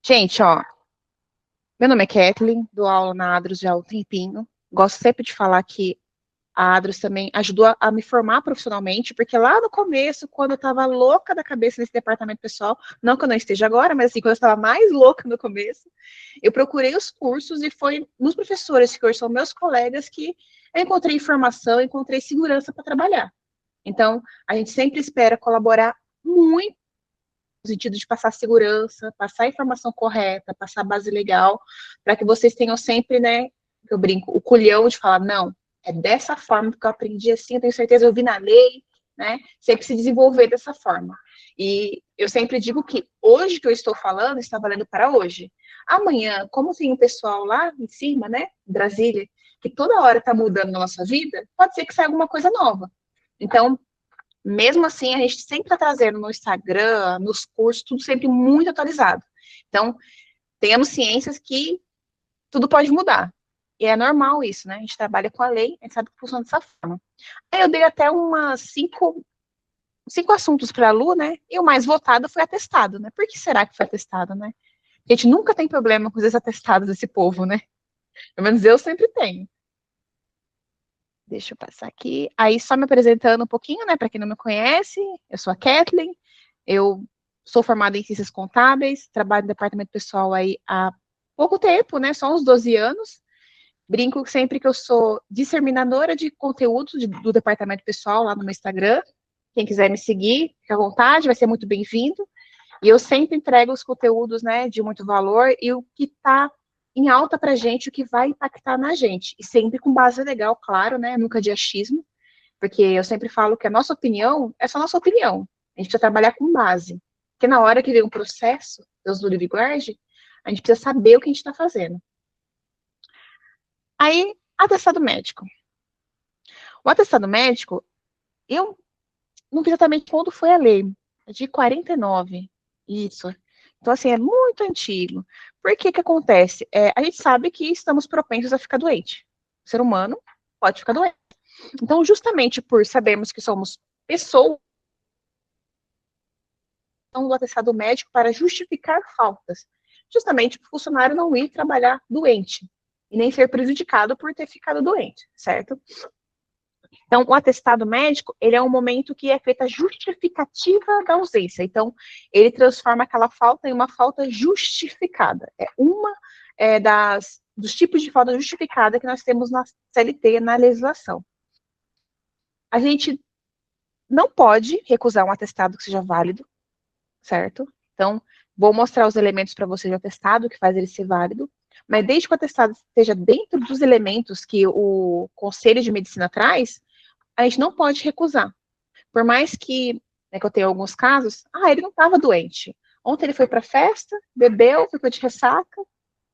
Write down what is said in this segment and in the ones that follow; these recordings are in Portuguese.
Gente, ó, meu nome é Kathleen, dou aula na Adros já há um tempinho. Gosto sempre de falar que a Adros também ajudou a me formar profissionalmente, porque lá no começo, quando eu estava louca da cabeça nesse departamento pessoal, não que eu não esteja agora, mas assim, quando eu estava mais louca no começo, eu procurei os cursos e foi nos professores, que hoje são meus colegas, que eu encontrei informação, encontrei segurança para trabalhar. Então, a gente sempre espera colaborar muito no sentido de passar segurança, passar a informação correta, passar a base legal, para que vocês tenham sempre, né, eu brinco, o culhão de falar, não, é dessa forma que eu aprendi assim, eu tenho certeza, eu vi na lei, né, sempre se desenvolver dessa forma. E eu sempre digo que hoje que eu estou falando, está valendo para hoje. Amanhã, como tem o pessoal lá em cima, né, Brasília, que toda hora está mudando na nossa vida, pode ser que saia alguma coisa nova. Então, mesmo assim, a gente sempre está trazendo no Instagram, nos cursos, tudo sempre muito atualizado. Então, tenhamos ciências que tudo pode mudar. E é normal isso, né? A gente trabalha com a lei, a gente sabe que funciona dessa forma. Aí eu dei até umas cinco assuntos para a Lu, né? E o mais votado foi atestado, né? Por que será que foi atestado, né? A gente nunca tem problema com os atestados desse povo, né? Pelo menos eu sempre tenho. Deixa eu passar aqui. Aí, só me apresentando um pouquinho, né? Para quem não me conhece, eu sou a Kathleen, eu sou formada em ciências contábeis, trabalho no departamento pessoal aí há pouco tempo, né? Só uns 12 anos. Brinco sempre que eu sou disseminadora de conteúdo do departamento pessoal lá no meu Instagram. Quem quiser me seguir, fica à vontade, vai ser muito bem-vindo. E eu sempre entrego os conteúdos, né, de muito valor e o que está em alta para a gente, o que vai impactar na gente. E sempre com base legal, claro, né, nunca de achismo, porque eu sempre falo que a nossa opinião é só nossa opinião. A gente precisa trabalhar com base. Porque na hora que vem um processo, Deus do livre e guarde, a gente precisa saber o que a gente está fazendo. Aí, atestado médico. O atestado médico, eu não vi exatamente quando foi a lei, de 49, isso. Então, assim, é muito antigo. Por que que acontece? A gente sabe que estamos propensos a ficar doente. O ser humano pode ficar doente. Então, justamente por sabermos que somos pessoas, do atestado médico para justificar faltas. Justamente para o funcionário não ir trabalhar doente e nem ser prejudicado por ter ficado doente, certo? Então, o atestado médico, ele é um momento que é feita a justificativa da ausência. Então, ele transforma aquela falta em uma falta justificada. É uma dos tipos de falta justificada que nós temos na CLT, na legislação. A gente não pode recusar um atestado que seja válido, certo? Então, vou mostrar os elementos para você de atestado que faz ele ser válido, mas desde que o atestado esteja dentro dos elementos que o Conselho de Medicina traz, a gente não pode recusar. Por mais que, né, que eu tenha alguns casos, ele não estava doente. Ontem ele foi para festa, bebeu, ficou de ressaca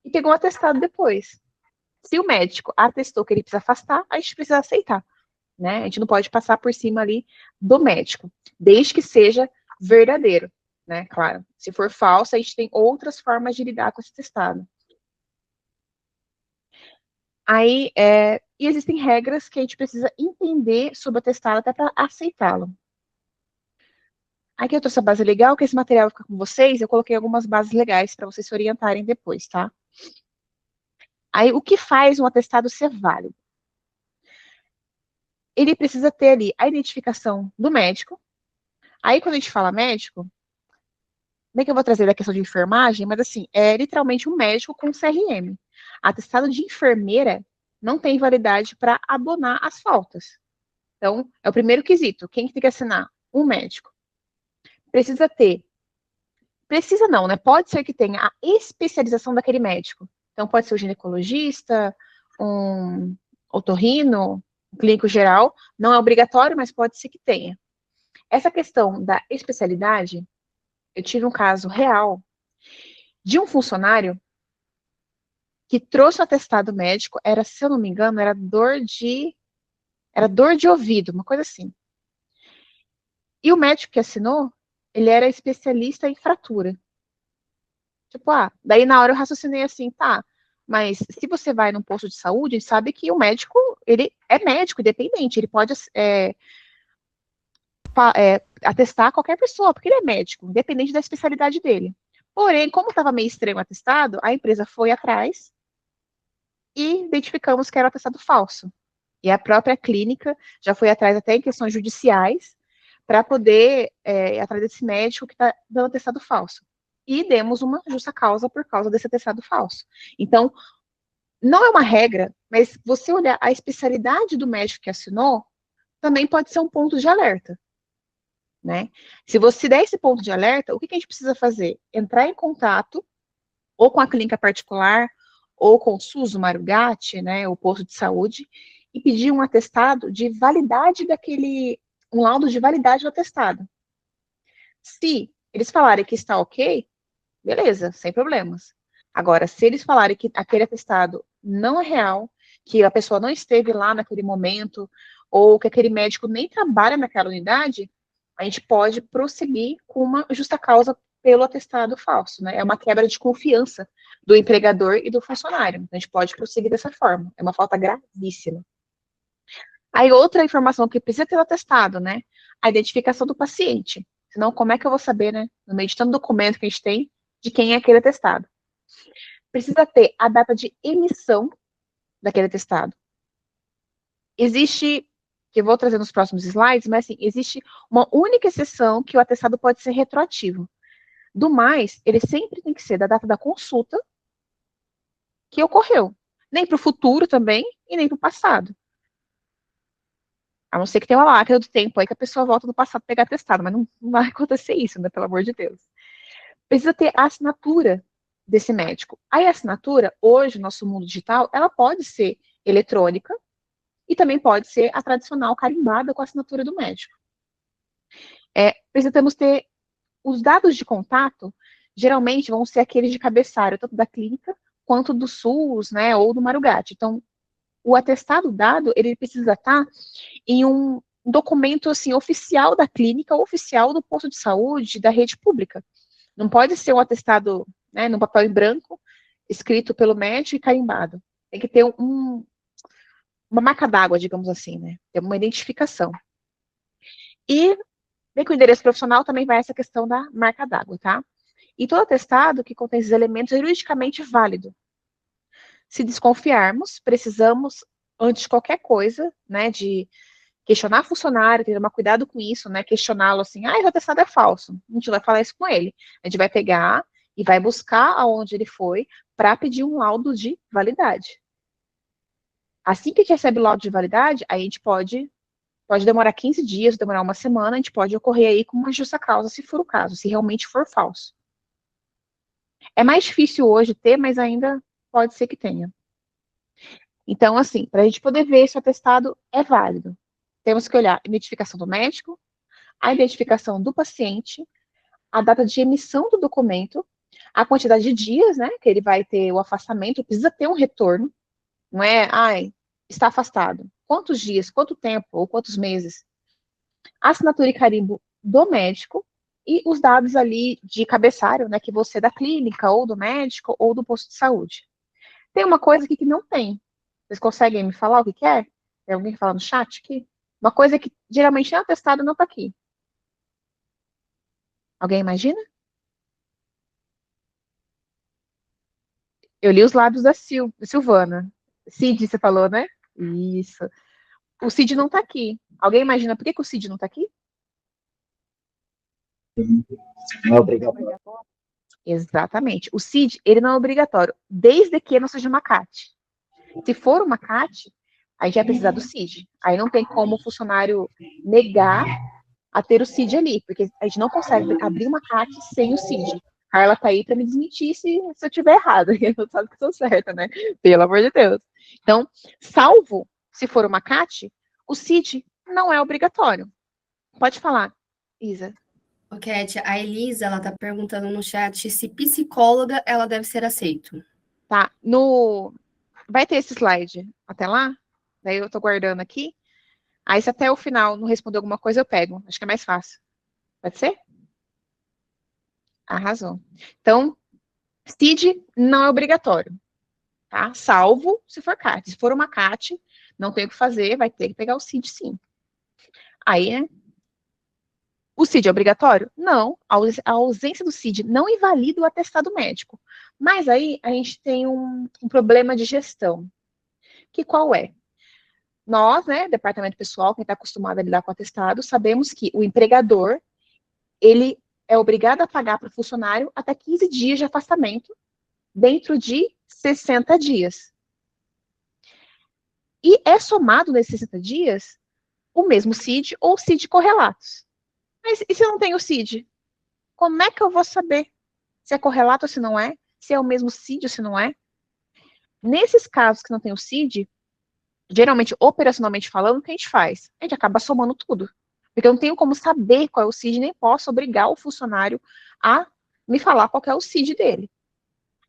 e pegou um atestado depois. Se o médico atestou que ele precisa afastar, a gente precisa aceitar, né? A gente não pode passar por cima ali do médico, desde que seja verdadeiro, né? Claro, se for falso, a gente tem outras formas de lidar com esse atestado. Aí, e existem regras que a gente precisa entender sobre o atestado até para aceitá-lo. Aqui eu trouxe a base legal, que esse material fica com vocês, eu coloquei algumas bases legais para vocês se orientarem depois, tá? Aí, o que faz um atestado ser válido? Ele precisa ter ali a identificação do médico. Aí, quando a gente fala médico, bem que eu vou trazer da questão de enfermagem, mas assim, é literalmente um médico com CRM. Atestado de enfermeira não tem validade para abonar as faltas. Então, é o primeiro quesito. Quem tem que assinar? Um médico. Precisa ter. Precisa não, né? Pode ser que tenha a especialização daquele médico. Então, pode ser um ginecologista, um otorrino, um clínico geral. Não é obrigatório, mas pode ser que tenha. Essa questão da especialidade, eu tive um caso real de um funcionário que trouxe um atestado médico, era, se eu não me engano, era dor de ouvido, uma coisa assim. E o médico que assinou, ele era especialista em fratura. Tipo, daí na hora eu raciocinei assim, tá, mas se você vai num posto de saúde, sabe que o médico, ele é médico independente, ele pode atestar qualquer pessoa, porque ele é médico, independente da especialidade dele. Porém, como estava meio estranho o atestado, a empresa foi atrás e identificamos que era um atestado falso. E a própria clínica já foi atrás até em questões judiciais para poder ir atrás desse médico que está dando atestado falso. E demos uma justa causa por causa desse atestado falso. Então, não é uma regra, mas você olhar a especialidade do médico que assinou, também pode ser um ponto de alerta, né? Se você der esse ponto de alerta, o que a gente precisa fazer? Entrar em contato ou com a clínica particular, ou com o SUS, o Marugate, né, o posto de saúde, e pedir um atestado de validade um laudo de validade do atestado. Se eles falarem que está ok, beleza, sem problemas. Agora, se eles falarem que aquele atestado não é real, que a pessoa não esteve lá naquele momento, ou que aquele médico nem trabalha naquela unidade, a gente pode prosseguir com uma justa causa pelo atestado falso, né? É uma quebra de confiança do empregador e do funcionário. A gente pode prosseguir dessa forma. É uma falta gravíssima. Aí, outra informação que precisa ter no atestado, né? A identificação do paciente. Senão, como é que eu vou saber, né? No meio de tanto documento que a gente tem, de quem é aquele atestado. Precisa ter a data de emissão daquele atestado. Existe, que eu vou trazer nos próximos slides, mas assim, existe uma única exceção que o atestado pode ser retroativo. Do mais, ele sempre tem que ser da data da consulta que ocorreu. Nem para o futuro também, e nem para o passado. A não ser que tenha uma máquina do tempo aí que a pessoa volta no passado pegar atestado, mas não vai acontecer isso, né? Pelo amor de Deus. Precisa ter a assinatura desse médico. Aí a assinatura, hoje, no nosso mundo digital, ela pode ser eletrônica e também pode ser a tradicional carimbada com a assinatura do médico. Precisamos ter os dados de contato, geralmente vão ser aqueles de cabeçalho, tanto da clínica quanto do SUS, né, ou do Marugate. Então, o atestado dado, ele precisa estar em um documento, assim, oficial da clínica ou oficial do posto de saúde da rede pública. Não pode ser um atestado, né, num papel em branco, escrito pelo médico e carimbado. Tem que ter uma marca d'água, digamos assim, né? Ter uma identificação. E, bem que o endereço profissional também vai essa questão da marca d'água, tá? E todo atestado que contém esses elementos é juridicamente válido. Se desconfiarmos, precisamos, antes de qualquer coisa, né, de questionar funcionário, ter tomar cuidado com isso, né, questioná-lo assim, esse atestado é falso. A gente vai falar isso com ele. A gente vai pegar e vai buscar aonde ele foi para pedir um laudo de validade. Assim que a gente recebe o laudo de validade, aí a gente pode demorar 15 dias, demorar uma semana, a gente pode ocorrer aí com uma justa causa, se for o caso, se realmente for falso. É mais difícil hoje ter, mas ainda pode ser que tenha. Então, assim, para a gente poder ver se o atestado é válido, temos que olhar a identificação do médico, a identificação do paciente, a data de emissão do documento, a quantidade de dias, né, que ele vai ter o afastamento, precisa ter um retorno, não é, está afastado. Quantos dias, quanto tempo ou quantos meses? A assinatura e carimbo do médico e os dados ali de cabeçalho, né, que você é da clínica, ou do médico, ou do posto de saúde. Tem uma coisa aqui que não tem. Vocês conseguem me falar o que que é? Tem alguém que fala no chat aqui? Uma coisa que geralmente é atestada e não está aqui. Alguém imagina? Eu li os lábios da Silvana. Cid, você falou, né? Isso. O Cid não está aqui. Alguém imagina por que o Cid não está aqui? Não é obrigatório. Exatamente. O CID, ele não é obrigatório, desde que não seja uma CAT. Se for uma CAT, aí já vai precisar do CID. Aí não tem como o funcionário negar a ter o CID ali, porque a gente não consegue abrir uma CAT sem o CID. Carla tá aí para me desmentir se eu estiver errada, eu não sabe que estou certa, né? Pelo amor de Deus. Então, salvo se for uma CAT, o CID não é obrigatório. Pode falar, Isa. Ok, a Elisa, ela tá perguntando no chat se psicóloga, ela deve ser aceito. Tá, vai ter esse slide até lá? Daí eu tô guardando aqui. Aí se até o final não responder alguma coisa, eu pego. Acho que é mais fácil. Pode ser? Arrasou. Então, CID não é obrigatório, tá? Salvo se for CAT. Se for uma CAT, não tem o que fazer, vai ter que pegar o CID sim. Aí, né? O CID é obrigatório? Não. A ausência do CID não invalida o atestado médico. Mas aí a gente tem um problema de gestão. Que qual é? Nós, né, departamento pessoal, quem está acostumado a lidar com atestado, sabemos que o empregador, ele é obrigado a pagar para o funcionário até 15 dias de afastamento, dentro de 60 dias. E é somado nesses 60 dias o mesmo CID ou CID correlatos. Mas e se eu não tenho CID? Como é que eu vou saber se é correlato ou se não é? Se é o mesmo CID ou se não é? Nesses casos que não tem o CID, geralmente, operacionalmente falando, o que a gente faz? A gente acaba somando tudo. Porque eu não tenho como saber qual é o CID, nem posso obrigar o funcionário a me falar qual é o CID dele.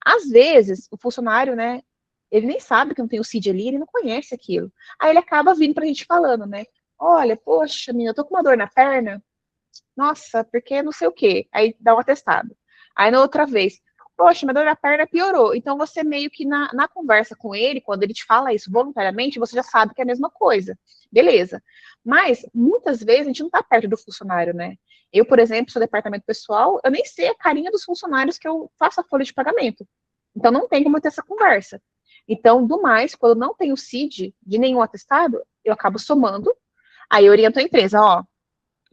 Às vezes, o funcionário, né, ele nem sabe que não tem o CID ali, ele não conhece aquilo. Aí ele acaba vindo pra gente falando, né? Olha, poxa, menina, eu tô com uma dor na perna. Nossa, porque não sei o quê. Aí dá um atestado. Aí na outra vez, poxa, minha dor na perna piorou. Então você meio que na conversa com ele, quando ele te fala isso voluntariamente, você já sabe que é a mesma coisa. Beleza. Mas muitas vezes a gente não está perto do funcionário, né? Eu, por exemplo, sou departamento pessoal, eu nem sei a carinha dos funcionários que eu faço a folha de pagamento. Então não tem como ter essa conversa. Então, do mais, quando não tem o CID de nenhum atestado, eu acabo somando, aí eu oriento a empresa, ó,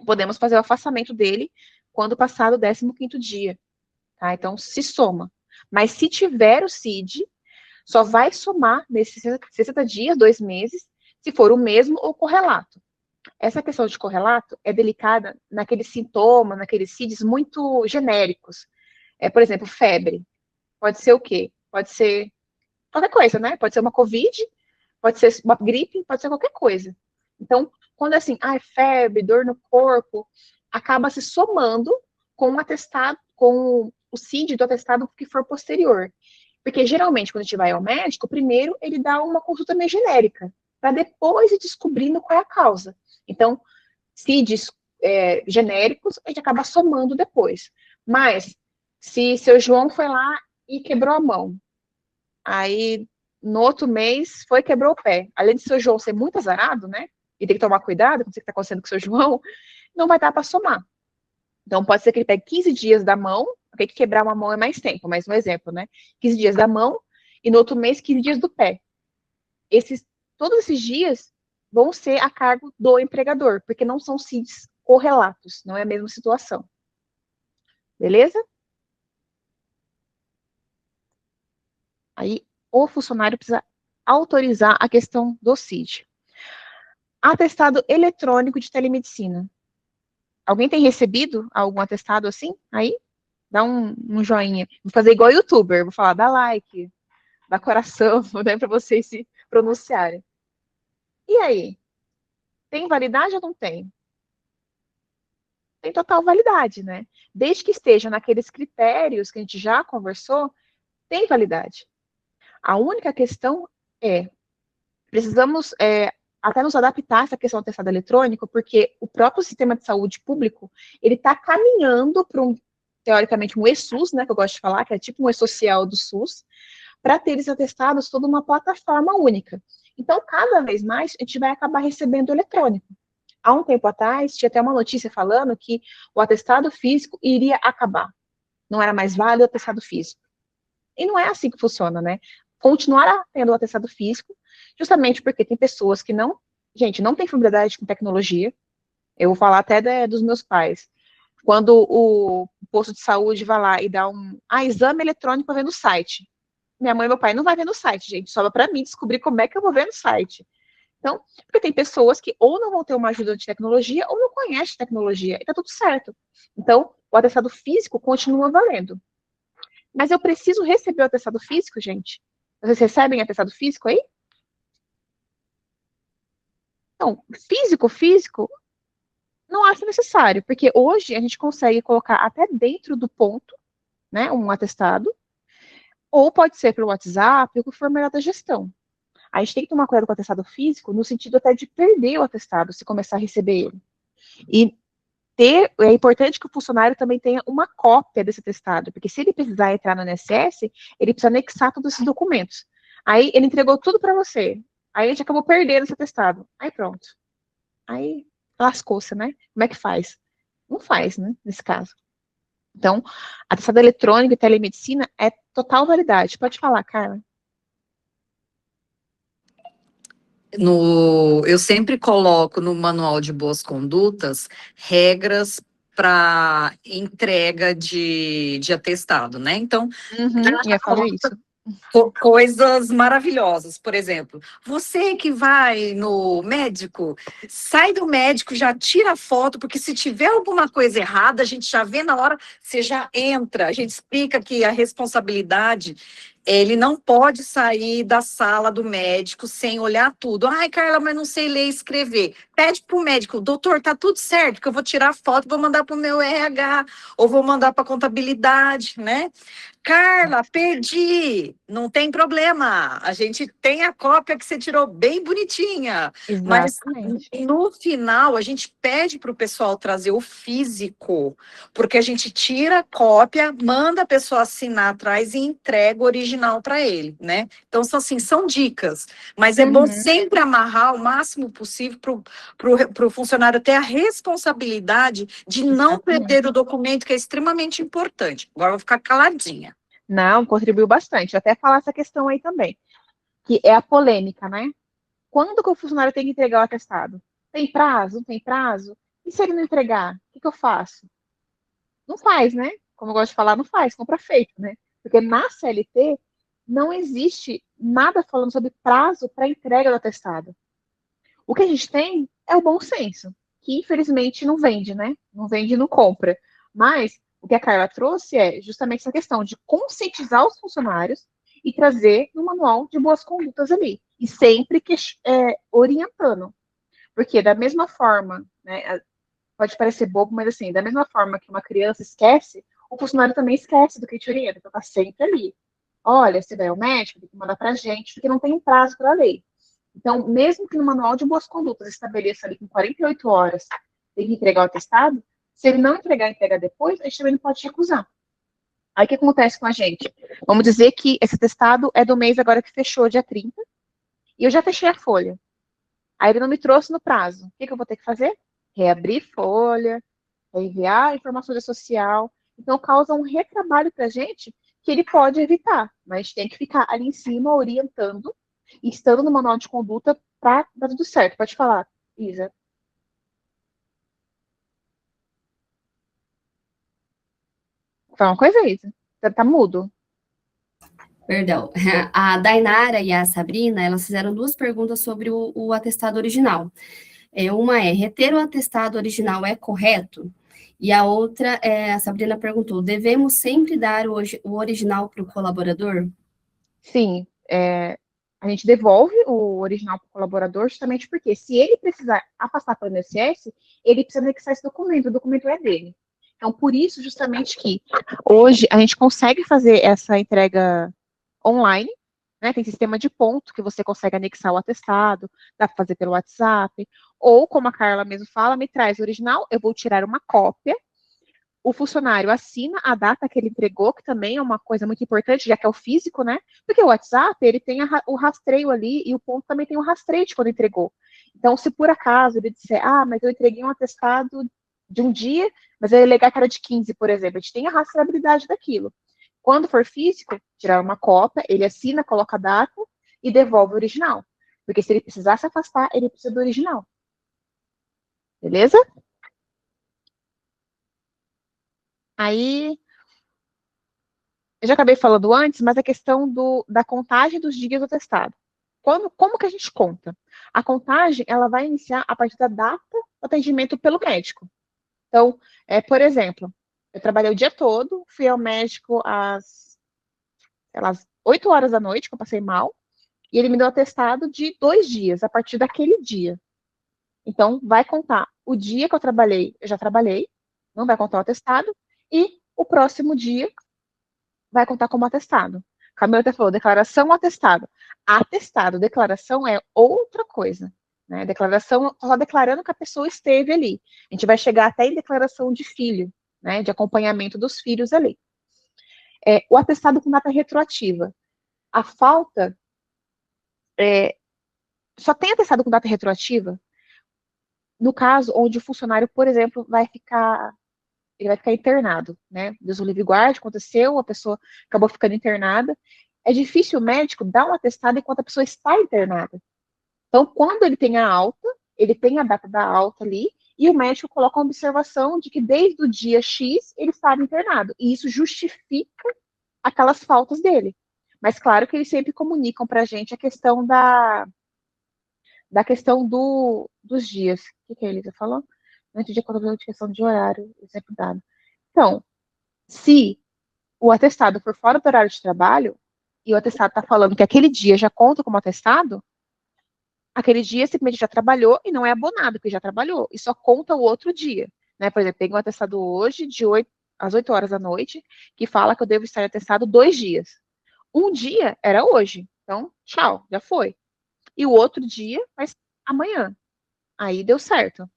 podemos fazer o afastamento dele quando passar o 15º dia, tá? Então, se soma. Mas se tiver o CID, só vai somar nesses 60 dias, 2 meses, se for o mesmo ou correlato. Essa questão de correlato é delicada naqueles sintomas, naqueles CIDs muito genéricos. Por exemplo, febre. Pode ser o quê? Pode ser qualquer coisa, né? Pode ser uma COVID, pode ser uma gripe, pode ser qualquer coisa. Então, quando é assim, febre, dor no corpo, acaba se somando com um atestado, com o CID do atestado que for posterior. Porque geralmente, quando a gente vai ao médico, primeiro ele dá uma consulta meio genérica, para depois ir descobrindo qual é a causa. Então, CIDs genéricos, a gente acaba somando depois. Mas, se seu João foi lá e quebrou a mão, aí no outro mês foi e quebrou o pé. Além de seu João ser muito azarado, né? E tem que tomar cuidado com o que está acontecendo com o seu João, não vai dar para somar. Então, pode ser que ele pegue 15 dias da mão, porque que quebrar uma mão é mais tempo, mas um exemplo, né? 15 dias da mão e no outro mês 15 dias do pé. Todos esses dias vão ser a cargo do empregador, porque não são CIDs correlatos, não é a mesma situação. Beleza? Aí, o funcionário precisa autorizar a questão do CID. Atestado eletrônico de telemedicina. Alguém tem recebido algum atestado assim? Aí, dá um joinha. Vou fazer igual youtuber, vou falar, dá like, dá coração, né, para vocês se pronunciarem. E aí? Tem validade ou não tem? Tem total validade, né? Desde que esteja naqueles critérios que a gente já conversou, tem validade. A única questão é, precisamos até nos adaptar a essa questão do atestado eletrônico, porque o próprio sistema de saúde público, ele está caminhando para teoricamente, um e-SUS, né, que eu gosto de falar, que é tipo um e-social do SUS, para ter esses atestados toda uma plataforma única. Então, cada vez mais, a gente vai acabar recebendo eletrônico. Há um tempo atrás, tinha até uma notícia falando que o atestado físico iria acabar. Não era mais válido o atestado físico. E não é assim que funciona, né? Continuará tendo o atestado físico, justamente porque tem pessoas que não, gente, não tem familiaridade com tecnologia. Eu vou falar até dos meus pais. Quando o posto de saúde vai lá e dá exame eletrônico para ver no site. Minha mãe e meu pai não vai ver no site, gente. Sobra para mim descobrir como é que eu vou ver no site. Então, porque tem pessoas que ou não vão ter uma ajuda de tecnologia ou não conhecem tecnologia. E tá tudo certo. Então, o atestado físico continua valendo. Mas eu preciso receber o atestado físico, gente? Vocês recebem atestado físico aí? Então, físico, não acho necessário, porque hoje a gente consegue colocar até dentro do ponto, né, um atestado, ou pode ser pelo WhatsApp, ou por for melhor da gestão. A gente tem que tomar cuidado com o atestado físico, no sentido até de perder o atestado, se começar a receber ele. E é importante que o funcionário também tenha uma cópia desse atestado, porque se ele precisar entrar no INSS, ele precisa anexar todos esses documentos. Aí ele entregou tudo para você, aí a gente acabou perdendo esse atestado. Aí pronto. Aí lascou-se, né? Como é que faz? Não faz, né, nesse caso. Então, atestado eletrônico e telemedicina é total validade. Pode falar, Carla. Eu sempre coloco no manual de boas condutas regras para entrega de atestado, né? Então, Ia falar isso. coisas maravilhosas, por exemplo, você que vai no médico, sai do médico, já tira a foto, porque se tiver alguma coisa errada, a gente já vê na hora, você já entra, a gente explica que a responsabilidade, ele não pode sair da sala do médico sem olhar tudo. Ai, Carla, mas não sei ler e escrever. Pede para o médico, doutor, tá tudo certo, que eu vou tirar a foto, vou mandar para o meu RH, ou vou mandar para a contabilidade, né? Carla, perdi. Não tem problema. A gente tem a cópia que você tirou bem bonitinha. Mas Exatamente. no final, a gente pede para o pessoal trazer o físico, porque a gente tira a cópia, manda a pessoa assinar atrás e entrega o original para ele, né? Então, são dicas. Mas é bom sempre amarrar o máximo possível para o funcionário ter a responsabilidade de não perder o documento, que é extremamente importante. Agora eu vou ficar caladinha. Não, contribuiu bastante. Até falar essa questão aí também, que é a polêmica, né? Quando que o funcionário tem que entregar o atestado? Tem prazo? Não tem prazo? E se ele não entregar, o que eu faço? Não faz, né? Como eu gosto de falar, não faz, compra feito, né? Porque na CLT não existe nada falando sobre prazo para entrega do atestado. O que a gente tem é o bom senso, que infelizmente não vende, né? Não vende e não compra. Mas o que a Carla trouxe é justamente essa questão de conscientizar os funcionários e trazer no manual de boas condutas ali. E sempre orientando. Porque da mesma forma, né, pode parecer bobo, mas assim, da mesma forma que uma criança esquece, o funcionário também esquece do que te orienta, então tá sempre ali. Olha, se vai ao médico, tem que mandar pra gente, porque não tem um prazo para a lei. Então, mesmo que no manual de boas condutas estabeleça ali com 48 horas, tem que entregar o atestado, se ele não entregar depois, a gente também não pode recusar. Aí o que acontece com a gente? Vamos dizer que esse atestado é do mês agora que fechou, dia 30, e eu já fechei a folha. Aí ele não me trouxe no prazo. O que eu vou ter que fazer? Reabrir folha, enviar informação social. Então, causa um retrabalho para a gente que ele pode evitar, mas tem que ficar ali em cima orientando e estando no manual de conduta para dar tudo certo. Pode falar, Isa. Fala uma coisa, Isa. Tá mudo. Perdão. A Dainara e a Sabrina, elas fizeram duas perguntas sobre o atestado original. Uma é, reter o atestado original é correto? E a outra, a Sabrina perguntou, devemos sempre dar o original para o colaborador? Sim, a gente devolve o original para o colaborador justamente porque se ele precisar afastar para o INSS, ele precisa anexar esse documento, o documento é dele. Então, por isso, justamente que hoje a gente consegue fazer essa entrega online, né? Tem sistema de ponto que você consegue anexar o atestado, dá para fazer pelo WhatsApp, ou como a Carla mesmo fala, me traz o original, eu vou tirar uma cópia, o funcionário assina a data que ele entregou, que também é uma coisa muito importante, já que é o físico, né? Porque o WhatsApp, ele tem o rastreio ali, e o ponto também tem o rastreio de quando entregou. Então, se por acaso ele disser, mas eu entreguei um atestado de um dia, mas ele alegar que era de 15, por exemplo, a gente tem a rastreabilidade daquilo. Quando for físico, tirar uma cópia, ele assina, coloca a data e devolve o original. Porque se ele precisar se afastar, ele precisa do original. Beleza? Aí, eu já acabei falando antes, mas a questão da contagem dos dias do atestado. Como que a gente conta? A contagem, ela vai iniciar a partir da data do atendimento pelo médico. Então, por exemplo, eu trabalhei o dia todo, fui ao médico às, sei lá, às 8 horas da noite, que eu passei mal, e ele me deu atestado de 2 dias, a partir daquele dia. Então, vai contar o dia que eu já trabalhei, não vai contar o atestado, e o próximo dia vai contar como atestado. Camila até falou, declaração ou atestado. Atestado, declaração é outra coisa. Né? Declaração, só declarando que a pessoa esteve ali. A gente vai chegar até em declaração de filho, né? De acompanhamento dos filhos ali. O atestado com data retroativa. A falta só tem atestado com data retroativa no caso onde o funcionário, por exemplo, vai ficar ele vai ficar internado, né? Deus o livre e guarde, aconteceu, a pessoa acabou ficando internada. É difícil o médico dar um atestado enquanto a pessoa está internada. Então, quando ele tem a alta, ele tem a data da alta ali, e o médico coloca uma observação de que desde o dia X ele estava internado. E isso justifica aquelas faltas dele. Mas claro que eles sempre comunicam para a gente a questão da questão dos dias. O que a Elisa falou? Não entendi quando a questão de horário, exemplo dado. Então, se o atestado for fora do horário de trabalho, e o atestado está falando que aquele dia já conta como atestado, aquele dia simplesmente já trabalhou e não é abonado, porque já trabalhou, e só conta o outro dia. Né? Por exemplo, tem um atestado hoje, às 8 horas da noite, que fala que eu devo estar atestado 2 dias. Um dia era hoje, então, tchau, já foi. E o outro dia, mas amanhã. Aí deu certo.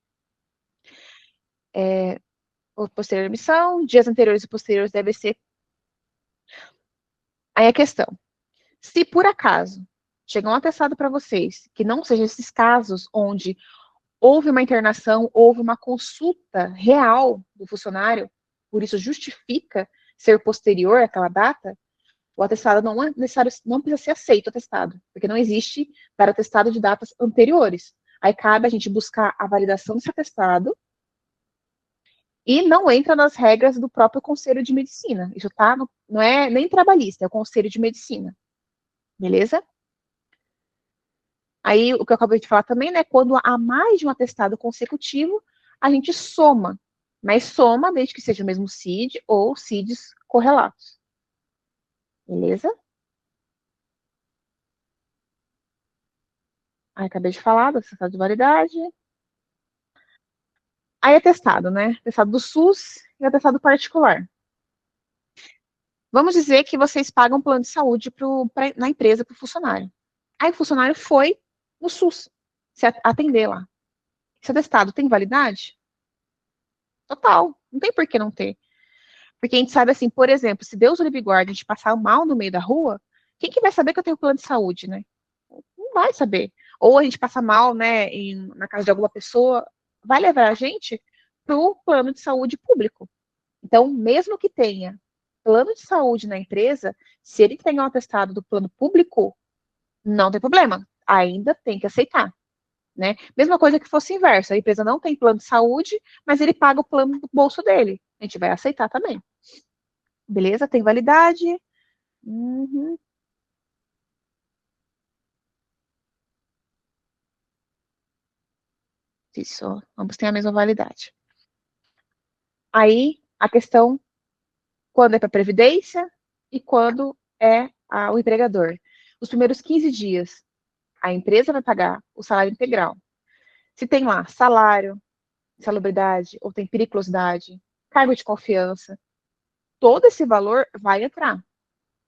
Posterior emissão, dias anteriores e posteriores deve ser. Aí a questão, se por acaso chegar um atestado para vocês, que não seja esses casos onde houve uma internação, houve uma consulta real do funcionário, por isso justifica ser posterior àquela data, o atestado não é necessário, não precisa ser aceito o atestado, porque não existe dar atestado de datas anteriores. Aí cabe a gente buscar a validação desse atestado e não entra nas regras do próprio Conselho de Medicina. Isso tá não é nem trabalhista, é o Conselho de Medicina. Beleza? Aí, o que eu acabei de falar também, né, quando há mais de um atestado consecutivo, a gente soma, mas soma desde que seja o mesmo CID ou CIDs correlatos. Beleza? Aí, acabei de falar do atestado de validade. Aí, atestado, né? Atestado do SUS e atestado particular. Vamos dizer que vocês pagam um plano de saúde na empresa para o funcionário. Aí, o funcionário foi no SUS se atender lá. Esse atestado tem validade? Total. Não tem por que não ter. Porque a gente sabe assim, por exemplo, se Deus o livre guarde a gente passar mal no meio da rua, quem que vai saber que eu tenho plano de saúde, né? Não vai saber. Ou a gente passa mal, né, na casa de alguma pessoa, vai levar a gente para o plano de saúde público. Então, mesmo que tenha plano de saúde na empresa, se ele tem um atestado do plano público, não tem problema. Ainda tem que aceitar. Né? Mesma coisa que fosse inverso, a empresa não tem plano de saúde, mas ele paga o plano do bolso dele. A gente vai aceitar também. Beleza? Tem validade. Uhum. Isso, ambos têm a mesma validade. Aí, a questão, quando é para previdência e quando é o empregador. Os primeiros 15 dias, a empresa vai pagar o salário integral. Se tem lá salário, salubridade, ou tem periculosidade, cargo de confiança, todo esse valor vai entrar.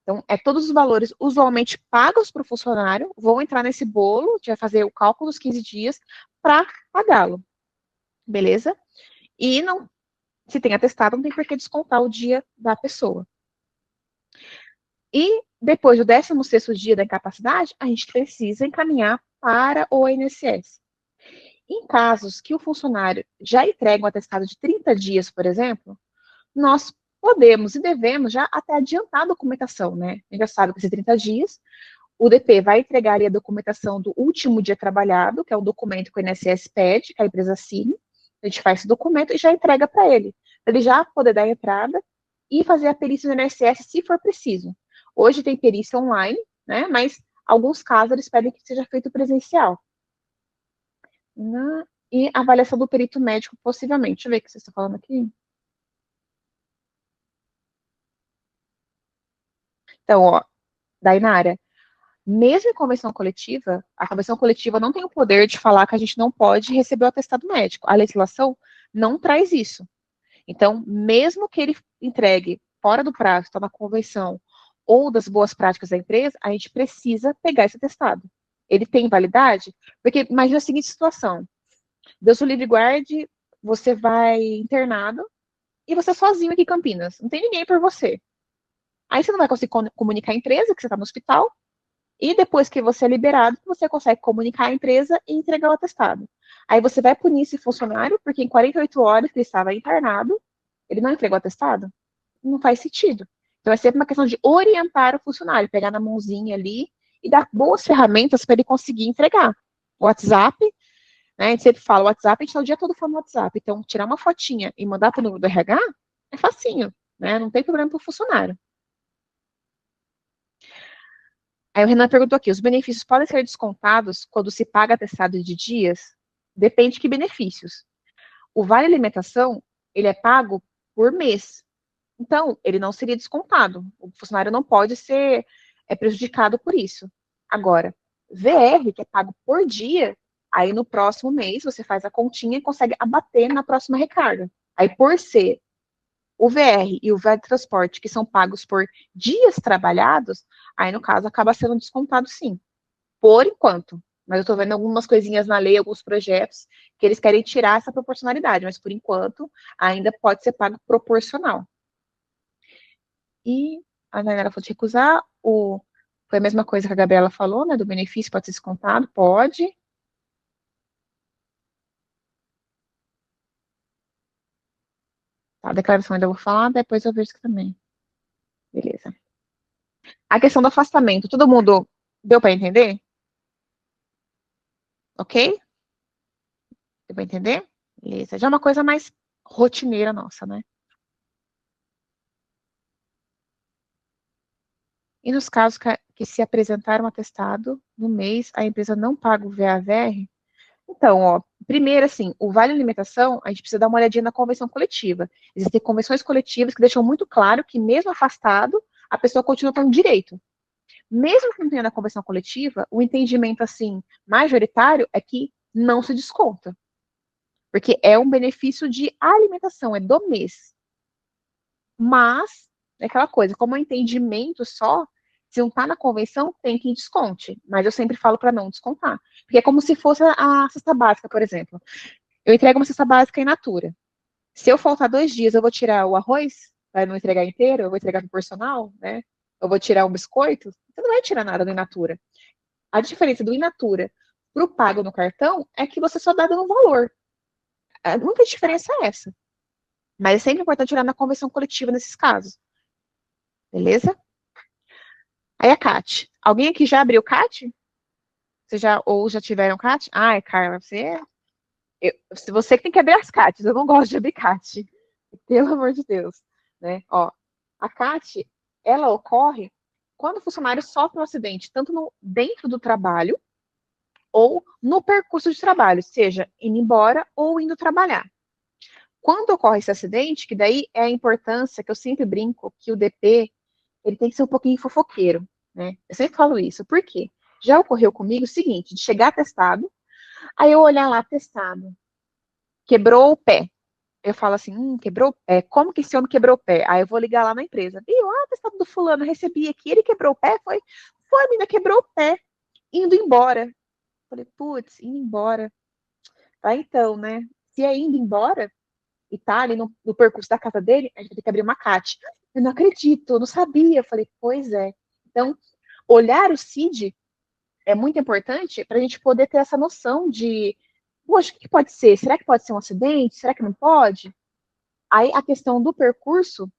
Então, todos os valores usualmente pagos para o funcionário vão entrar nesse bolo, a gente vai fazer o cálculo dos 15 dias para pagá-lo. Beleza? E não, se tem atestado, não tem por que descontar o dia da pessoa. E depois do 16º dia da incapacidade, a gente precisa encaminhar para o INSS. Em casos que o funcionário já entrega um atestado de 30 dias, por exemplo, nós podemos e devemos já até adiantar a documentação, né? A gente já sabe que esses 30 dias, o DP vai entregar ali a documentação do último dia trabalhado, que é um documento que o INSS pede, que a empresa assine, a gente faz esse documento e já entrega para ele já poder dar entrada e fazer a perícia no INSS se for preciso. Hoje tem perícia online, né? Mas alguns casos eles pedem que seja feito presencial. E avaliação do perito médico, possivelmente. Deixa eu ver o que vocês estão falando aqui. Então, ó, Dainara, mesmo em convenção coletiva, a convenção coletiva não tem o poder de falar que a gente não pode receber o atestado médico. A legislação não traz isso. Então, mesmo que ele entregue fora do prazo, está na convenção, ou das boas práticas da empresa, a gente precisa pegar esse atestado. Ele tem validade? Porque imagina a seguinte situação. Deus o livre guarde, você vai internado e você sozinho aqui em Campinas. Não tem ninguém por você. Aí você não vai conseguir comunicar a empresa que você está no hospital, e depois que você é liberado, você consegue comunicar a empresa e entregar o atestado. Aí você vai punir esse funcionário, porque em 48 horas que ele estava internado, Ele não entregou atestado? Não faz sentido. Então, é sempre uma questão de orientar o funcionário, pegar na mãozinha ali e dar boas ferramentas para ele conseguir entregar. O WhatsApp, né, a gente sempre fala, o WhatsApp, a gente está o dia todo falando no WhatsApp. Então, tirar uma fotinha e mandar para o número do RH é facinho, né? Não tem problema para o funcionário. Aí o Renan perguntou aqui, os benefícios podem ser descontados quando se paga atestado de dias? Depende de que benefícios. O vale alimentação, ele é pago por mês. Então, ele não seria descontado. O funcionário não pode ser prejudicado por isso. Agora, VR, que é pago por dia, aí no próximo mês você faz a continha e consegue abater na próxima recarga. Aí, por ser o VR e o vale transporte, que são pagos por dias trabalhados, aí no caso acaba sendo descontado sim, por enquanto. Mas eu estou vendo algumas coisinhas na lei, alguns projetos, que eles querem tirar essa proporcionalidade, mas por enquanto ainda pode ser pago proporcional. E a Nainara falou de recusar, foi a mesma coisa que a Gabriela falou, né, do benefício pode ser descontado, pode. Tá, a declaração ainda vou falar, depois eu vejo isso também. Beleza. A questão do afastamento, todo mundo deu para entender? Ok? Deu para entender? Beleza. Já é uma coisa mais rotineira nossa, né? E nos casos que se apresentar um atestado no mês, a empresa não paga o VAVR? Então, ó, primeiro, assim, o vale alimentação, a gente precisa dar uma olhadinha na convenção coletiva. Existem convenções coletivas que deixam muito claro que, mesmo afastado, a pessoa continua tendo direito. Mesmo que não tenha na convenção coletiva, o entendimento, assim, majoritário é que não se desconta. Porque é um benefício de alimentação, é do mês. Mas, é aquela coisa, como é um entendimento só, se não está na convenção, tem que desconte. Mas eu sempre falo para não descontar. Porque é como se fosse a cesta básica, por exemplo. Eu entrego uma cesta básica in natura. Se eu faltar 2 dias, eu vou tirar o arroz, para não entregar inteiro, eu vou entregar proporcional, né? Eu vou tirar um biscoito. Você não vai tirar nada do in natura. A diferença do in natura para o pago no cartão é que você só dá dando valor. A única diferença é essa. Mas é sempre importante olhar na convenção coletiva nesses casos. Beleza? Aí a CAT. Alguém aqui já abriu CAT? Ou já tiveram CAT? Ai, Carla, se você que tem que abrir as CATs, eu não gosto de abrir CAT. Pelo amor de Deus. Né? Ó, a CAT, ela ocorre quando o funcionário sofre um acidente, tanto dentro do trabalho ou no percurso de trabalho, seja indo embora ou indo trabalhar. Quando ocorre esse acidente, que daí é a importância que eu sempre brinco, que o DP, ele tem que ser um pouquinho fofoqueiro, né? Eu sempre falo isso. Por quê? Já ocorreu comigo o seguinte, de chegar atestado, aí eu olhar lá, atestado, quebrou o pé. Eu falo assim, quebrou o pé, como que esse homem quebrou o pé? Aí eu vou ligar lá na empresa. Viu, atestado do fulano, recebi aqui, ele quebrou o pé? Foi, a menina quebrou o pé, indo embora. Falei, putz, indo embora. Tá, então, né? Se é indo embora, e tá ali no percurso da casa dele, a gente vai ter que abrir uma CAT. Eu não acredito, eu não sabia. Eu falei, pois é. Então, olhar o CID é muito importante para a gente poder ter essa noção de, poxa, o que pode ser? Será que pode ser um acidente? Será que não pode? Aí, a questão do percurso,